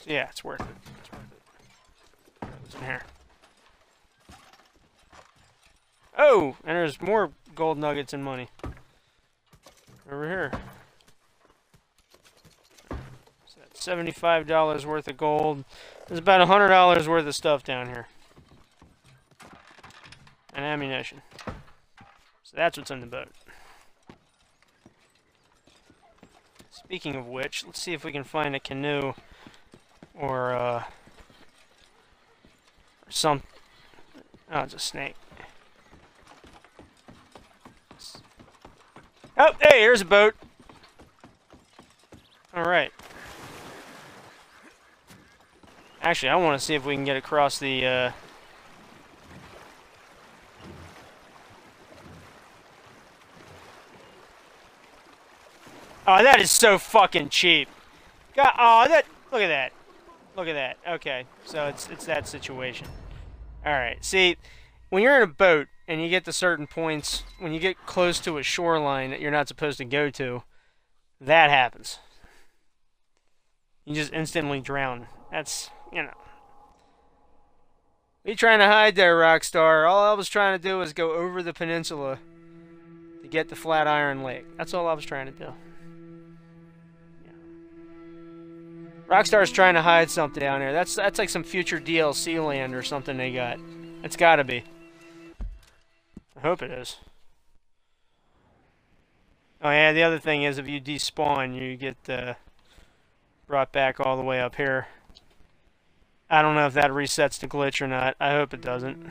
So yeah, it's worth it. It's worth it. What's in here? Oh, and there's more gold nuggets and money. Over here. So that's $75 worth of gold. There's about $100 worth of stuff down here. And ammunition. So that's what's in the boat. Speaking of which, let's see if we can find a canoe or some. Oh, it's a snake. Oh, hey, here's a boat. All right. Actually, I want to see if we can get across the. Oh, that is so fucking cheap. God, oh, that. Look at that. Look at that. Okay, so it's that situation. All right. See, when you're in a boat and you get to certain points, when you get close to a shoreline that you're not supposed to go to, that happens. You just instantly drown. That's, you know. What are you trying to hide there, Rockstar? All I was trying to do was go over the peninsula to get to Flatiron Lake. That's all I was trying to do. Rockstar's trying to hide something down there. That's like some future DLC land or something they got. It's gotta be. I hope it is. Oh yeah, the other thing is if you despawn, you get brought back all the way up here. I don't know if that resets the glitch or not. I hope it doesn't.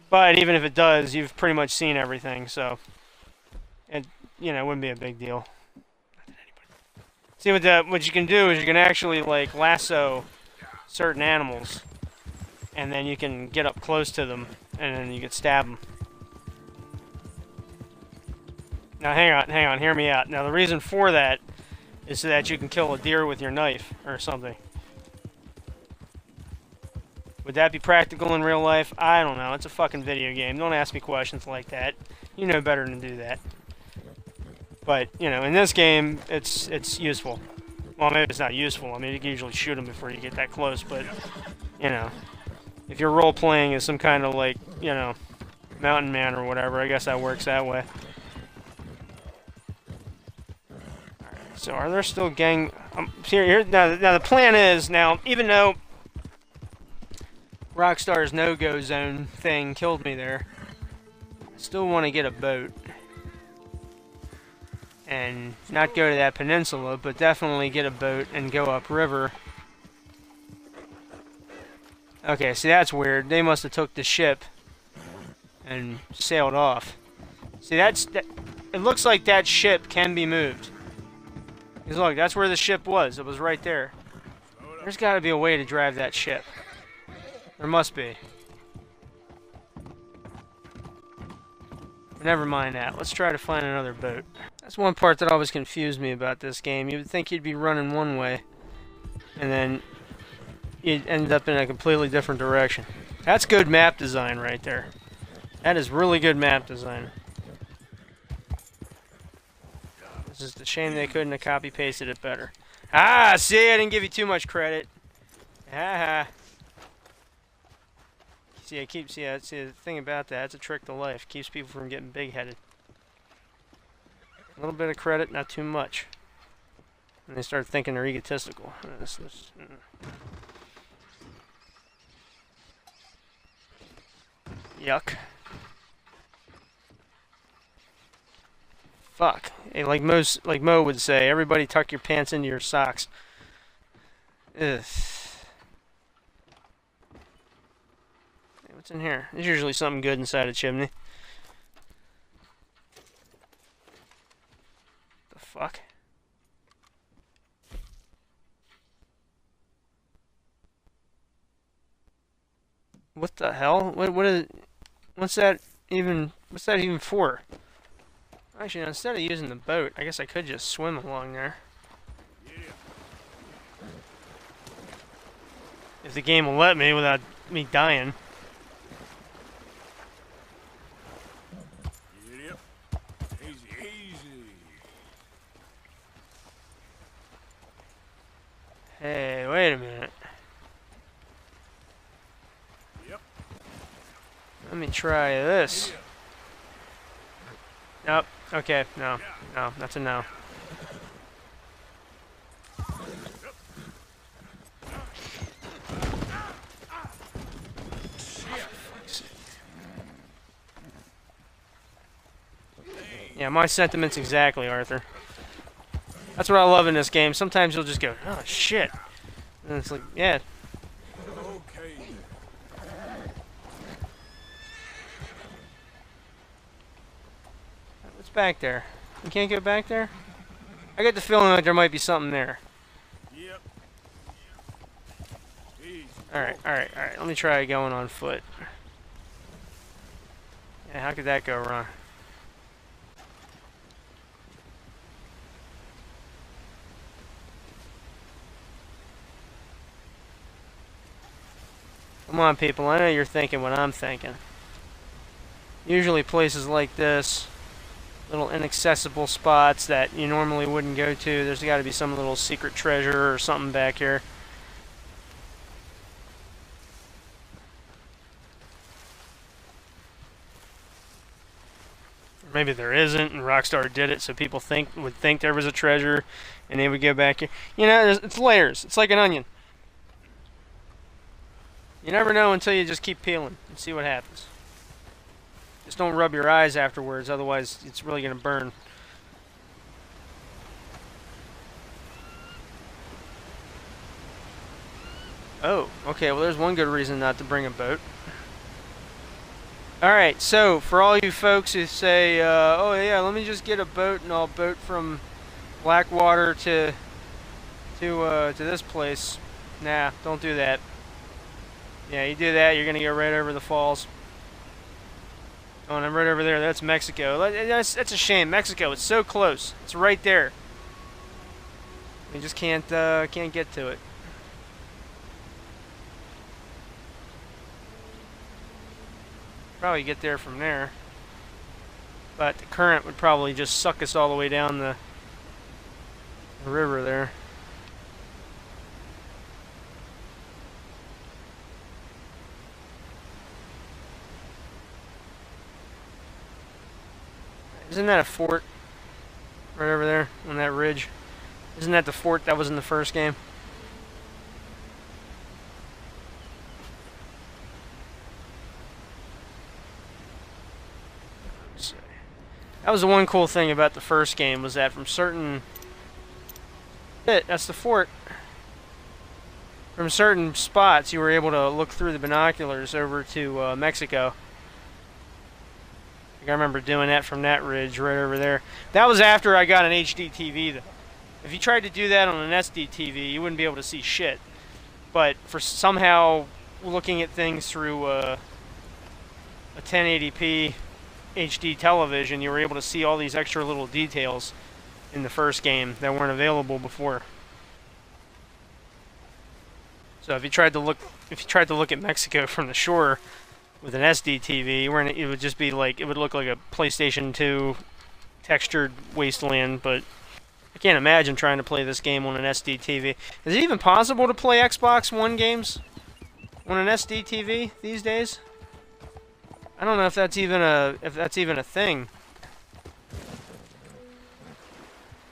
But even if it does, you've pretty much seen everything, so it, you know, wouldn't be a big deal. See, what you can do is you can actually like lasso certain animals, and then you can get up close to them, and then you can stab them. Now hang on, hear me out. Now the reason for that is so that you can kill a deer with your knife or something. Would that be practical in real life? I don't know. It's a fucking video game. Don't ask me questions like that. You know better than to do that. But, you know, in this game, it's useful. Well, maybe it's not useful. I mean, you can usually shoot them before you get that close, but, you know, if you're role-playing as some kind of, like, you know, mountain man or whatever, I guess that works that way. Alright, so are there still gang... now the plan is, now, even though Rockstar's no-go zone thing killed me there, I still want to get a boat. And not go to that peninsula, but definitely get a boat and go upriver. Okay, see, that's weird. They must have took the ship and sailed off. See, it looks like that ship can be moved. Because look, that's where the ship was. It was right there. There's got to be a way to drive that ship. There must be. But never mind that. Let's try to find another boat. That's one part that always confused me about this game. You would think you'd be running one way, and then you'd end up in a completely different direction. That's good map design right there. That is really good map design. It's just a shame they couldn't have copy-pasted it better. Ah, see, I didn't give you too much credit. Haha. See, the thing about that, it's a trick to life. Keeps people from getting big-headed. A little bit of credit, not too much. And they start thinking they're egotistical. Yuck. Fuck. Hey, like Mo would say, everybody tuck your pants into your socks. Ugh. Hey, what's in here? There's usually something good inside a chimney. Fuck. What the hell? What's that even for? Actually, instead of using the boat, I guess I could just swim along there. If the game will let me without me dying. Hey, wait a minute. Yep. Let me try this. Nope. Okay. No. No. That's a no. Yeah, my sentiments exactly, Arthur. That's what I love in this game. Sometimes you'll just go, oh shit. And it's like, yeah. Okay. What's back there? You can't go back there? I get the feeling like there might be something there. Yep. Alright. Let me try going on foot. Yeah, how could that go wrong? Come on, people. I know you're thinking what I'm thinking. Usually places like this, little inaccessible spots that you normally wouldn't go to, there's got to be some little secret treasure or something back here. Or maybe there isn't, and Rockstar did it so people would think there was a treasure, and they would go back here. You know, it's layers. It's like an onion. You never know until you just keep peeling and see what happens. Just don't rub your eyes afterwards, otherwise it's really going to burn. Oh, okay, well there's one good reason not to bring a boat. Alright, so for all you folks who say, oh yeah, let me just get a boat and I'll boat from Blackwater to this place. Nah, don't do that. Yeah, you do that, you're gonna go right over the falls. Oh, and I'm right over there. That's Mexico. That's a shame. Mexico, it's so close. It's right there. We just can't get to it. Probably get there from there, but the current would probably just suck us all the way down the river there. Isn't that a fort right over there on that ridge? Isn't that the fort that was in the first game? That was the one cool thing about the first game, was that from certain... That's the fort. From certain spots, you were able to look through the binoculars over to Mexico. I remember doing that from that ridge right over there. That was after I got an HD TV, though. If you tried to do that on an SD TV, you wouldn't be able to see shit. But for somehow looking at things through a 1080p HD television, you were able to see all these extra little details in the first game that weren't available before. So if you tried to look at Mexico from the shore with an SD TV, it would just be like, it would look like a PlayStation 2 textured wasteland. But I can't imagine trying to play this game on an SD TV. Is it even possible to play Xbox One games on an SD TV these days? I don't know if that's even a thing.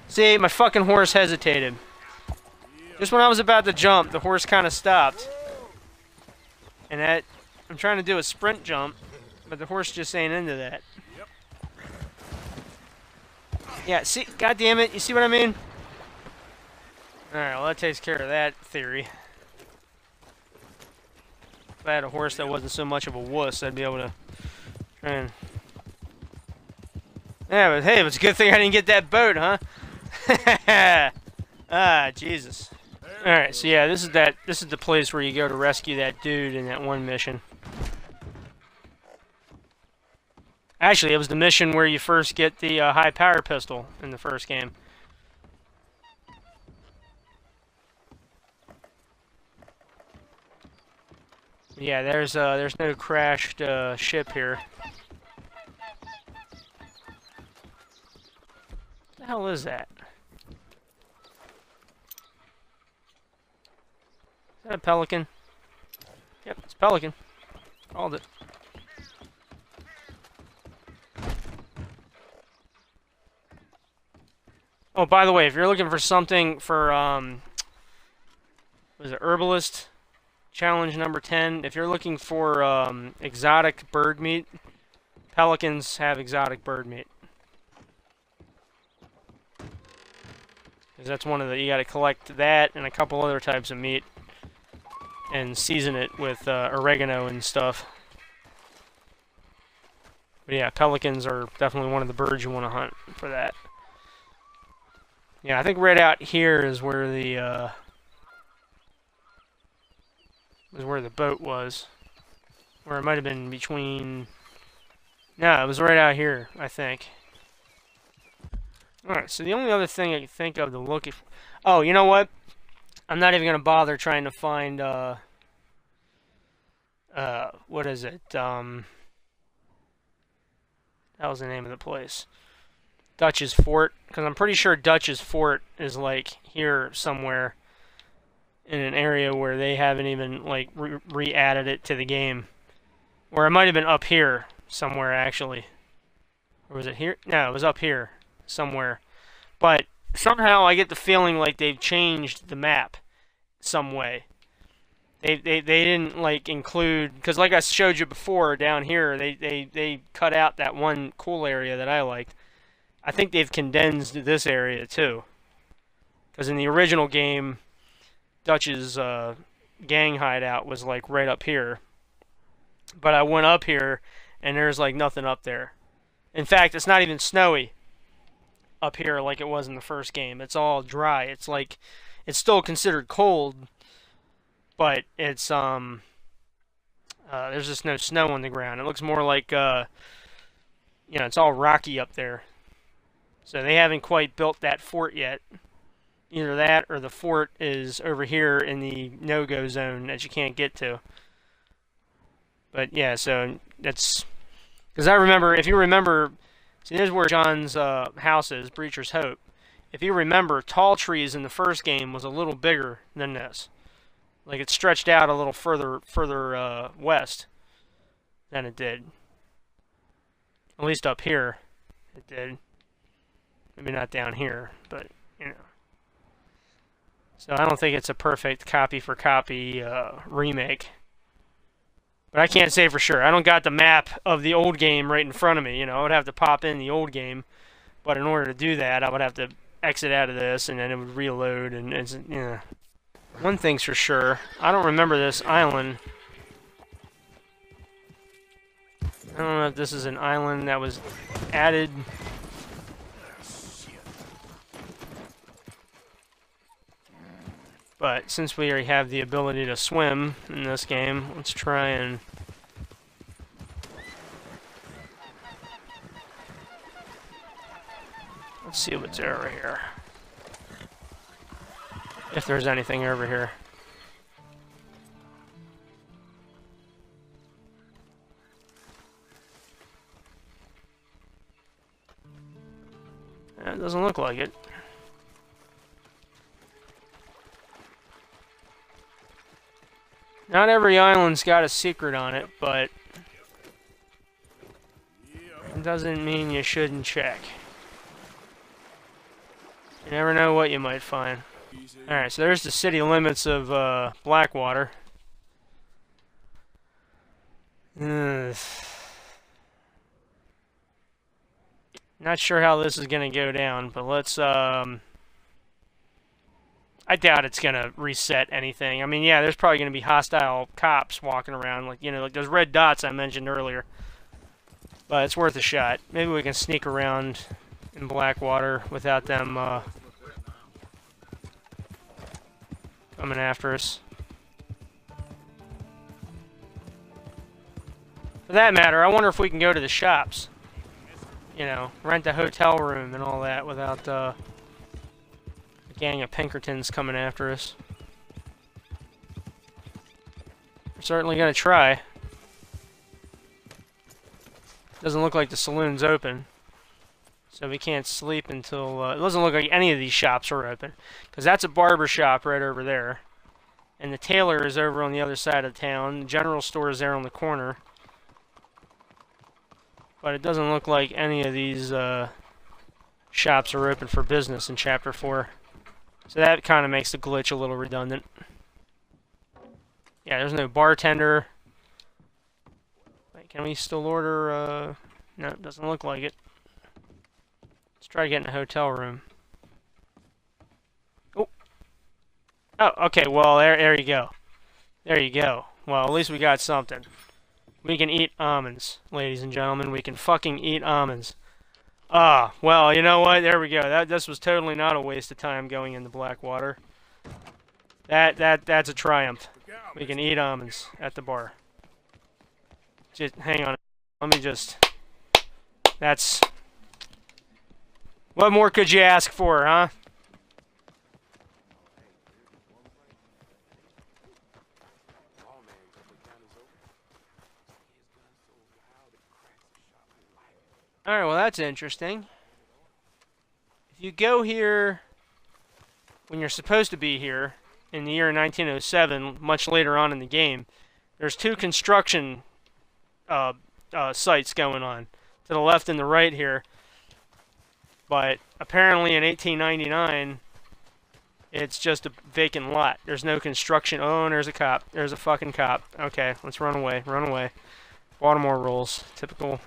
See, my fucking horse hesitated. Just when I was about to jump, the horse kind of stopped. And that, I'm trying to do a sprint jump, but the horse just ain't into that. Yeah, see, god damn it, you see what I mean? Alright, well that takes care of that theory. If I had a horse that wasn't so much of a wuss, I'd be able to try and... Yeah, but hey, it's a good thing I didn't get that boat, huh? Ah, Jesus. Alright, so yeah, this is the place where you go to rescue that dude in that one mission. Actually, it was the mission where you first get the high power pistol in the first game. Yeah, there's no crashed ship here. What the hell is that? Is that a pelican? Yep, it's a pelican. Called it. Oh, by the way, if you're looking for something for, what is it, Herbalist Challenge number 10, if you're looking for exotic bird meat, pelicans have exotic bird meat. Because that's one of the, you gotta collect that and a couple other types of meat and season it with oregano and stuff. But yeah, pelicans are definitely one of the birds you want to hunt for that. Yeah, I think right out here is where the boat was. Or it might have been between... No, it was right out here, I think. Alright, so the only other thing I can think of to look at... Oh, you know what? I'm not even going to bother trying to find, what is it? That was the name of the place. Duchess Fort, because I'm pretty sure Duchess Fort is like here somewhere in an area where they haven't even like re-added it to the game. Or it might have been up here somewhere actually. Or was it here? No, it was up here somewhere. But somehow I get the feeling like they've changed the map some way. They didn't like include, because like I showed you before down here, they cut out that one cool area that I liked. I think they've condensed this area too. Because in the original game, Dutch's gang hideout was like right up here. But I went up here, and there's like nothing up there. In fact, it's not even snowy up here like it was in the first game. It's all dry. It's like, it's still considered cold, but it's there's just no snow on the ground. It looks more like it's all rocky up there. So they haven't quite built that fort yet. Either that or the fort is over here in the no-go zone that you can't get to. But yeah, so that's because I remember, if you remember, see, this is where John's house is, Breacher's Hope. If you remember, Tall Trees in the first game was a little bigger than this. Like, it stretched out a little further west than it did. At least up here, it did. Maybe not down here, but, you know. So I don't think it's a perfect copy-for-copy remake. But I can't say for sure. I don't got the map of the old game right in front of me. You know, I would have to pop in the old game. But in order to do that, I would have to exit out of this, and then it would reload, and it's, you know. One thing's for sure, I don't remember this island. I don't know if this is an island that was added. But since we already have the ability to swim in this game, let's try and... Let's see what's over here. If there's anything over here. It doesn't look like it. Not every island's got a secret on it, but it doesn't mean you shouldn't check. You never know what you might find. Alright, so there's the city limits of Blackwater. Not sure how this is going to go down, but let's... I doubt it's going to reset anything. I mean, yeah, there's probably going to be hostile cops walking around, like, you know, like those red dots I mentioned earlier. But it's worth a shot. Maybe we can sneak around in Blackwater without them coming after us. For that matter, I wonder if we can go to the shops. You know, rent a hotel room and all that without a gang of Pinkertons coming after us. We're certainly going to try. Doesn't look like the saloon's open. So we can't sleep until... it doesn't look like any of these shops are open. Because that's a barber shop right over there. And the tailor is over on the other side of town. The general store is there on the corner. But it doesn't look like any of these shops are open for business in Chapter 4. So that kind of makes the glitch a little redundant. Yeah, there's no bartender. Wait, can we still order... No, it doesn't look like it. Let's try getting a hotel room. Oh. Oh, okay, well, there you go. There you go. Well, at least we got something. We can eat almonds, ladies and gentlemen. We can fucking eat almonds. Ah, well, you know what? There we go. This was totally not a waste of time going into Blackwater. That's a triumph. We can eat almonds at the bar. Just hang on. Let me just... That's... What more could you ask for, huh? Alright, well that's interesting. If you go here when you're supposed to be here in the year 1907, much later on in the game, there's two construction sites going on to the left and the right here. But apparently in 1899, it's just a vacant lot. There's no construction. Oh, and there's a cop. There's a fucking cop. Okay, let's run away. Run away. Baltimore rules. Typical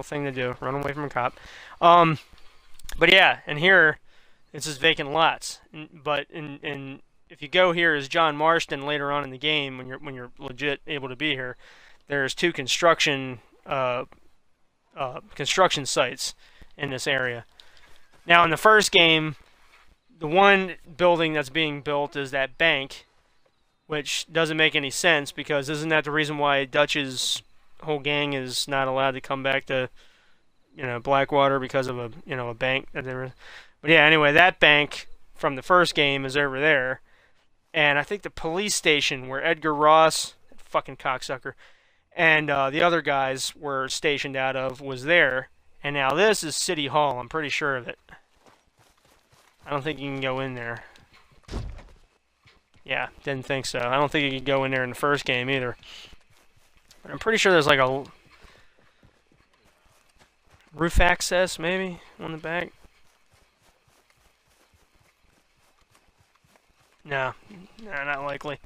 thing to do. Run away from a cop. But yeah, and here, it's just vacant lots. But in if you go here as John Marston later on in the game, when you're legit able to be here, there's two construction sites in this area. Now, in the first game, the one building that's being built is that bank, which doesn't make any sense because isn't that the reason why Dutch's whole gang is not allowed to come back to, Blackwater because of a bank that they were. But yeah, anyway, that bank from the first game is over there, and I think the police station where Edgar Ross, fucking cocksucker, and the other guys were stationed out of was there. And now this is City Hall. I'm pretty sure of it. I don't think you can go in there. Yeah, didn't think so. I don't think you could go in there in the first game either. But I'm pretty sure there's like a roof access maybe on the back. No, not likely.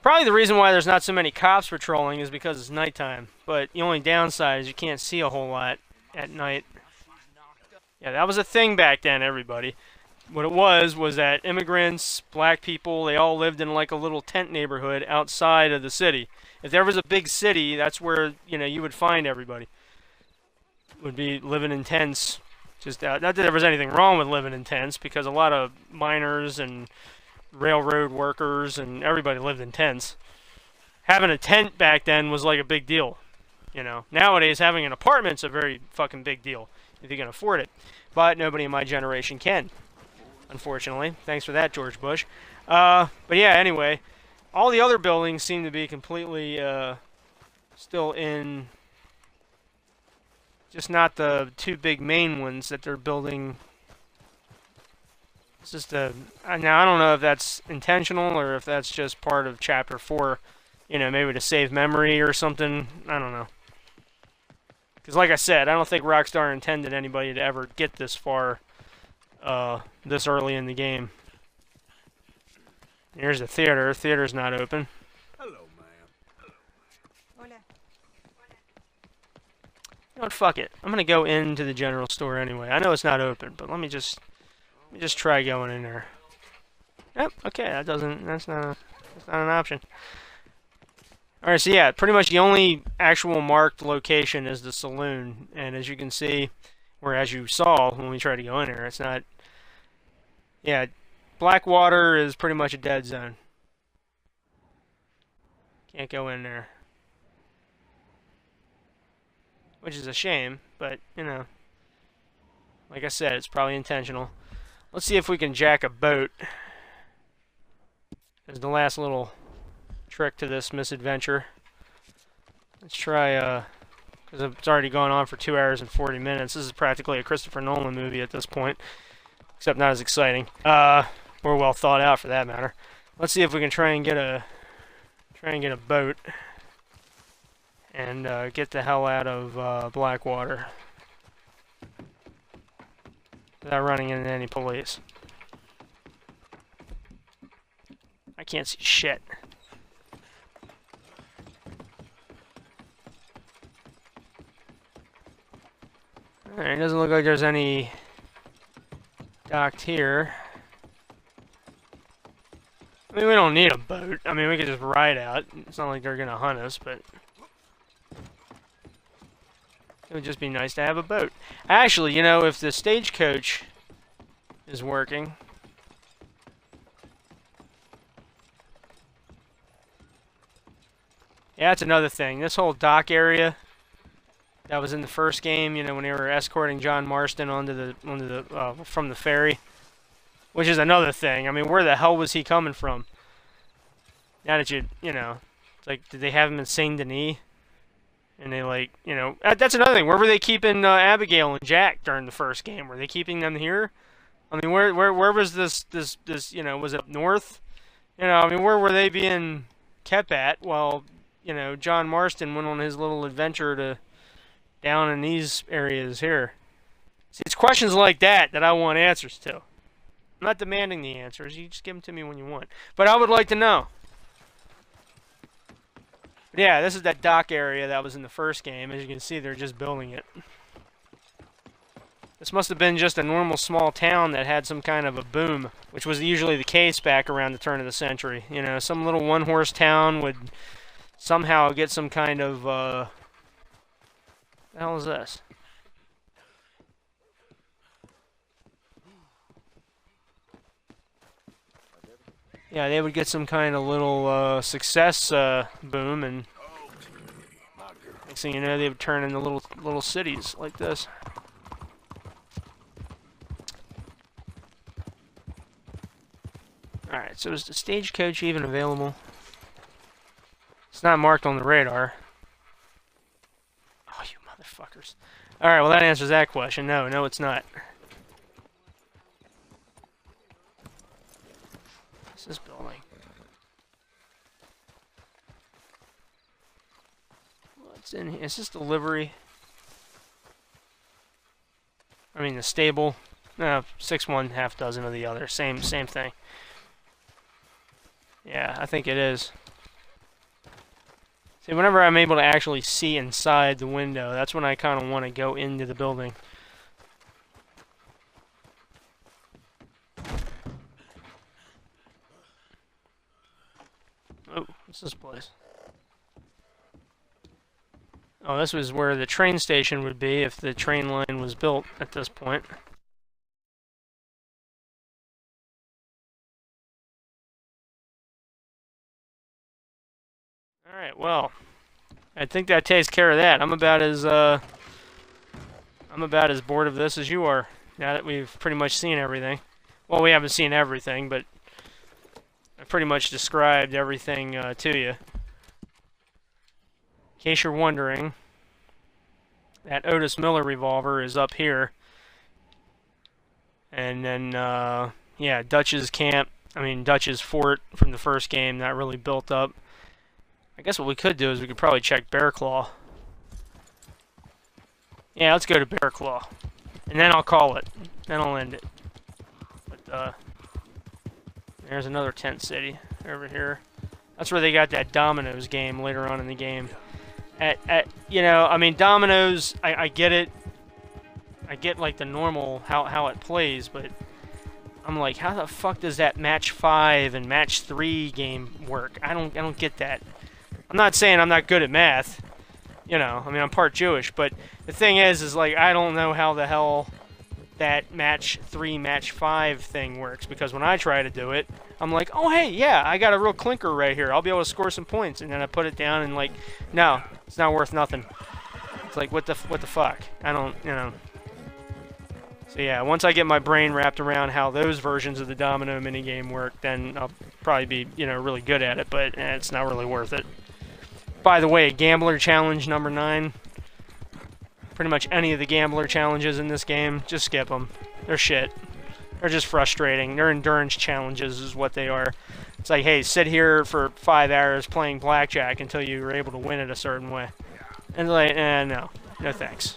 Probably the reason why there's not so many cops patrolling is because it's nighttime. But the only downside is you can't see a whole lot at night. Yeah, that was a thing back then, everybody. What it was that immigrants, black people, they all lived in like a little tent neighborhood outside of the city. If there was a big city, that's where, you would find everybody. Would be living in tents. Just out. Not that there was anything wrong with living in tents, because a lot of miners and railroad workers and everybody lived in tents. Having a tent back then was like a big deal. Nowadays having an apartment's a very fucking big deal if you can afford it. But nobody in my generation can, unfortunately. Thanks for that, George Bush. But yeah, anyway, all the other buildings seem to be completely still in, just not the two big main ones that they're building. It's just now I don't know if that's intentional or if that's just part of Chapter 4, maybe to save memory or something. I don't know. Because like I said, I don't think Rockstar intended anybody to ever get this far this early in the game. Here's the theater. Theater's not open. Hello, ma'am. Hola. You know what, fuck it. I'm gonna go into the general store anyway. I know it's not open, but let me just try going in there. Yep, okay, that's not an option. Alright, so yeah, pretty much the only actual marked location is the saloon, and as you can see, or as you saw when we tried to go in there, it's not, yeah, Blackwater is pretty much a dead zone. Can't go in there. Which is a shame, but, like I said, it's probably intentional. Let's see if we can jack a boat. As the last little trick to this misadventure. Let's try, because it's already gone on for 2 hours and 40 minutes. This is practically a Christopher Nolan movie at this point. Except not as exciting. Or well thought out for that matter. Let's see if we can try and get a boat. And get the hell out of Blackwater. Without running into any police. I can't see shit. Alright, it doesn't look like there's any docked here. I mean, we don't need a boat. I mean, we could just ride out. It's not like they're gonna hunt us, but it would just be nice to have a boat. Actually, if the stagecoach is working. Yeah, that's another thing. This whole dock area that was in the first game, when they were escorting John Marston from the ferry, which is another thing. I mean, where the hell was he coming from? Now that it's like, did they have him in Saint Denis? And they that's another thing. Where were they keeping Abigail and Jack during the first game? Were they keeping them here? I mean, where was this was it up north? I mean, where were they being kept at while, John Marston went on his little adventure to down in these areas here? See, it's questions like that I want answers to. I'm not demanding the answers. You just give them to me when you want. But I would like to know. But yeah, this is that dock area that was in the first game. As you can see, they're just building it. This must have been just a normal small town that had some kind of a boom, which was usually the case back around the turn of the century. You know, some little one-horse town would somehow get some kind of, what the hell is this? Yeah, they would get some kind of little success boom, and next thing you know, they would turn into little cities like this. Alright, so is the stagecoach even available? It's not marked on the radar. Oh, you motherfuckers. Alright, well that answers that question. No, it's not. What's this building? What's in here? Is this the livery? I mean the stable. No, 6 one, half dozen of the other. Same thing. Yeah, I think it is. See, whenever I'm able to actually see inside the window, that's when I kind of want to go into the building. Oh, what's this place? Oh, this was where the train station would be if the train line was built at this point. Alright, well, I think that takes care of that. I'm about as bored of this as you are, now that we've pretty much seen everything. Well, we haven't seen everything, but I pretty much described everything to you. In case you're wondering, that Otis Miller revolver is up here. And then, yeah, Duchess Fort from the first game, not really built up. I guess what we could do is we could probably check Bear Claw. Yeah, let's go to Bear Claw. And then I'll call it. Then I'll end it. But, there's another tent city over here. That's where they got that Dominoes game later on in the game. You know, I mean, Dominoes, I get it. I get, like, the normal, how it plays, but I'm like, how the fuck does that match 5 and match 3 game work? I don't get that. I'm not saying I'm not good at math, you know, I mean, I'm part Jewish, but the thing is like, I don't know how the hell that match 3, match 5 thing works, because when I try to do it, I'm like, oh, hey, yeah, I got a real clinker right here, I'll be able to score some points, and then I put it down, and like, no, it's not worth nothing. It's like, what the fuck? I don't, you know. So yeah, once I get my brain wrapped around how those versions of the domino minigame work, then I'll probably be, you know, really good at it, but it's not really worth it. By the way, Gambler Challenge number 9. Pretty much any of the Gambler challenges in this game, just skip them. They're shit. They're just frustrating. They're endurance challenges is what they are. It's like, hey, sit here for 5 hours playing blackjack until you were able to win it a certain way. And like, no thanks.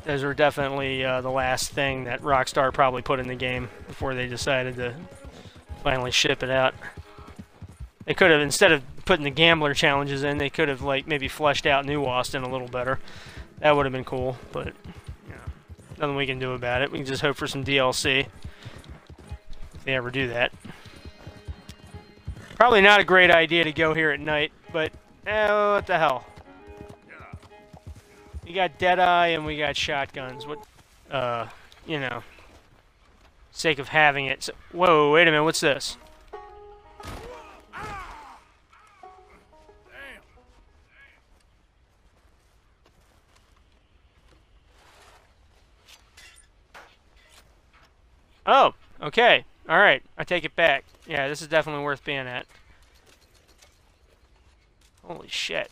Those were definitely the last thing that Rockstar probably put in the game before they decided to finally ship it out. They could have, instead of putting the Gambler challenges in, they could have, like, maybe fleshed out New Austin a little better. That would have been cool, but, you know, nothing we can do about it. We can just hope for some DLC, if they ever do that. Probably not a great idea to go here at night, but, what the hell. We got Deadeye and we got shotguns. What, you know, sake of having it. So, whoa, wait a minute, what's this? Oh, okay. Alright, I take it back. Yeah, this is definitely worth being at. Holy shit.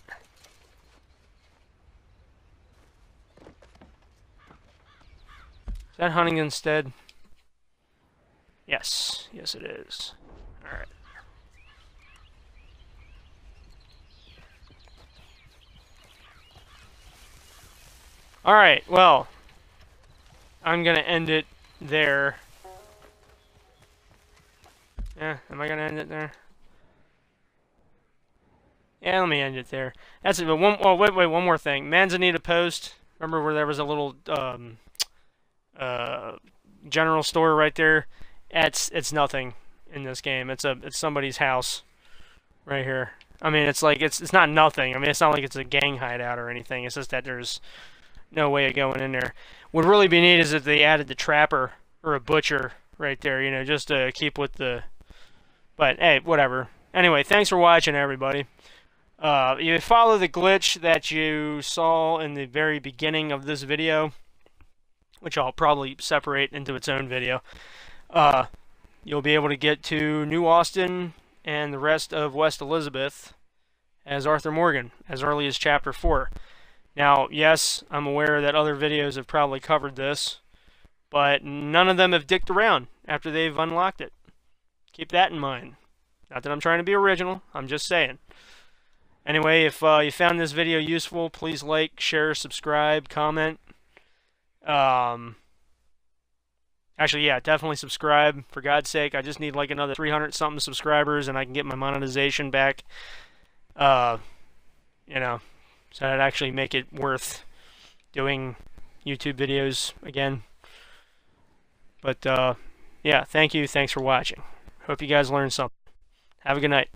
Is that Huntington Stead? Yes. Yes, it is. Alright. Alright, well, I'm gonna end it there. Yeah, am I gonna end it there? Yeah, let me end it there. That's it. But wait, one more thing. Manzanita Post, Remember where there was a little general store right there? It's nothing in this game. It's somebody's house right here. I mean, it's like it's not nothing. I mean, it's not like it's a gang hideout or anything. It's just that there's no way of going in there. What would really be neat is if they added the trapper or a butcher right there, you know, just to keep with the... But, hey, whatever. Anyway, thanks for watching, everybody. You follow the glitch that you saw in the very beginning of this video, which I'll probably separate into its own video. You'll be able to get to New Austin and the rest of West Elizabeth as Arthur Morgan as early as Chapter 4. Now, yes, I'm aware that other videos have probably covered this, but none of them have dicked around after they've unlocked it. Keep that in mind. Not that I'm trying to be original, I'm just saying. Anyway, if you found this video useful, please like, share, subscribe, comment. Actually, yeah, definitely subscribe, for God's sake. I just need like another 300-something subscribers, and I can get my monetization back. You know, so that'd actually make it worth doing YouTube videos again. But, yeah, thank you. Thanks for watching. Hope you guys learned something. Have a good night.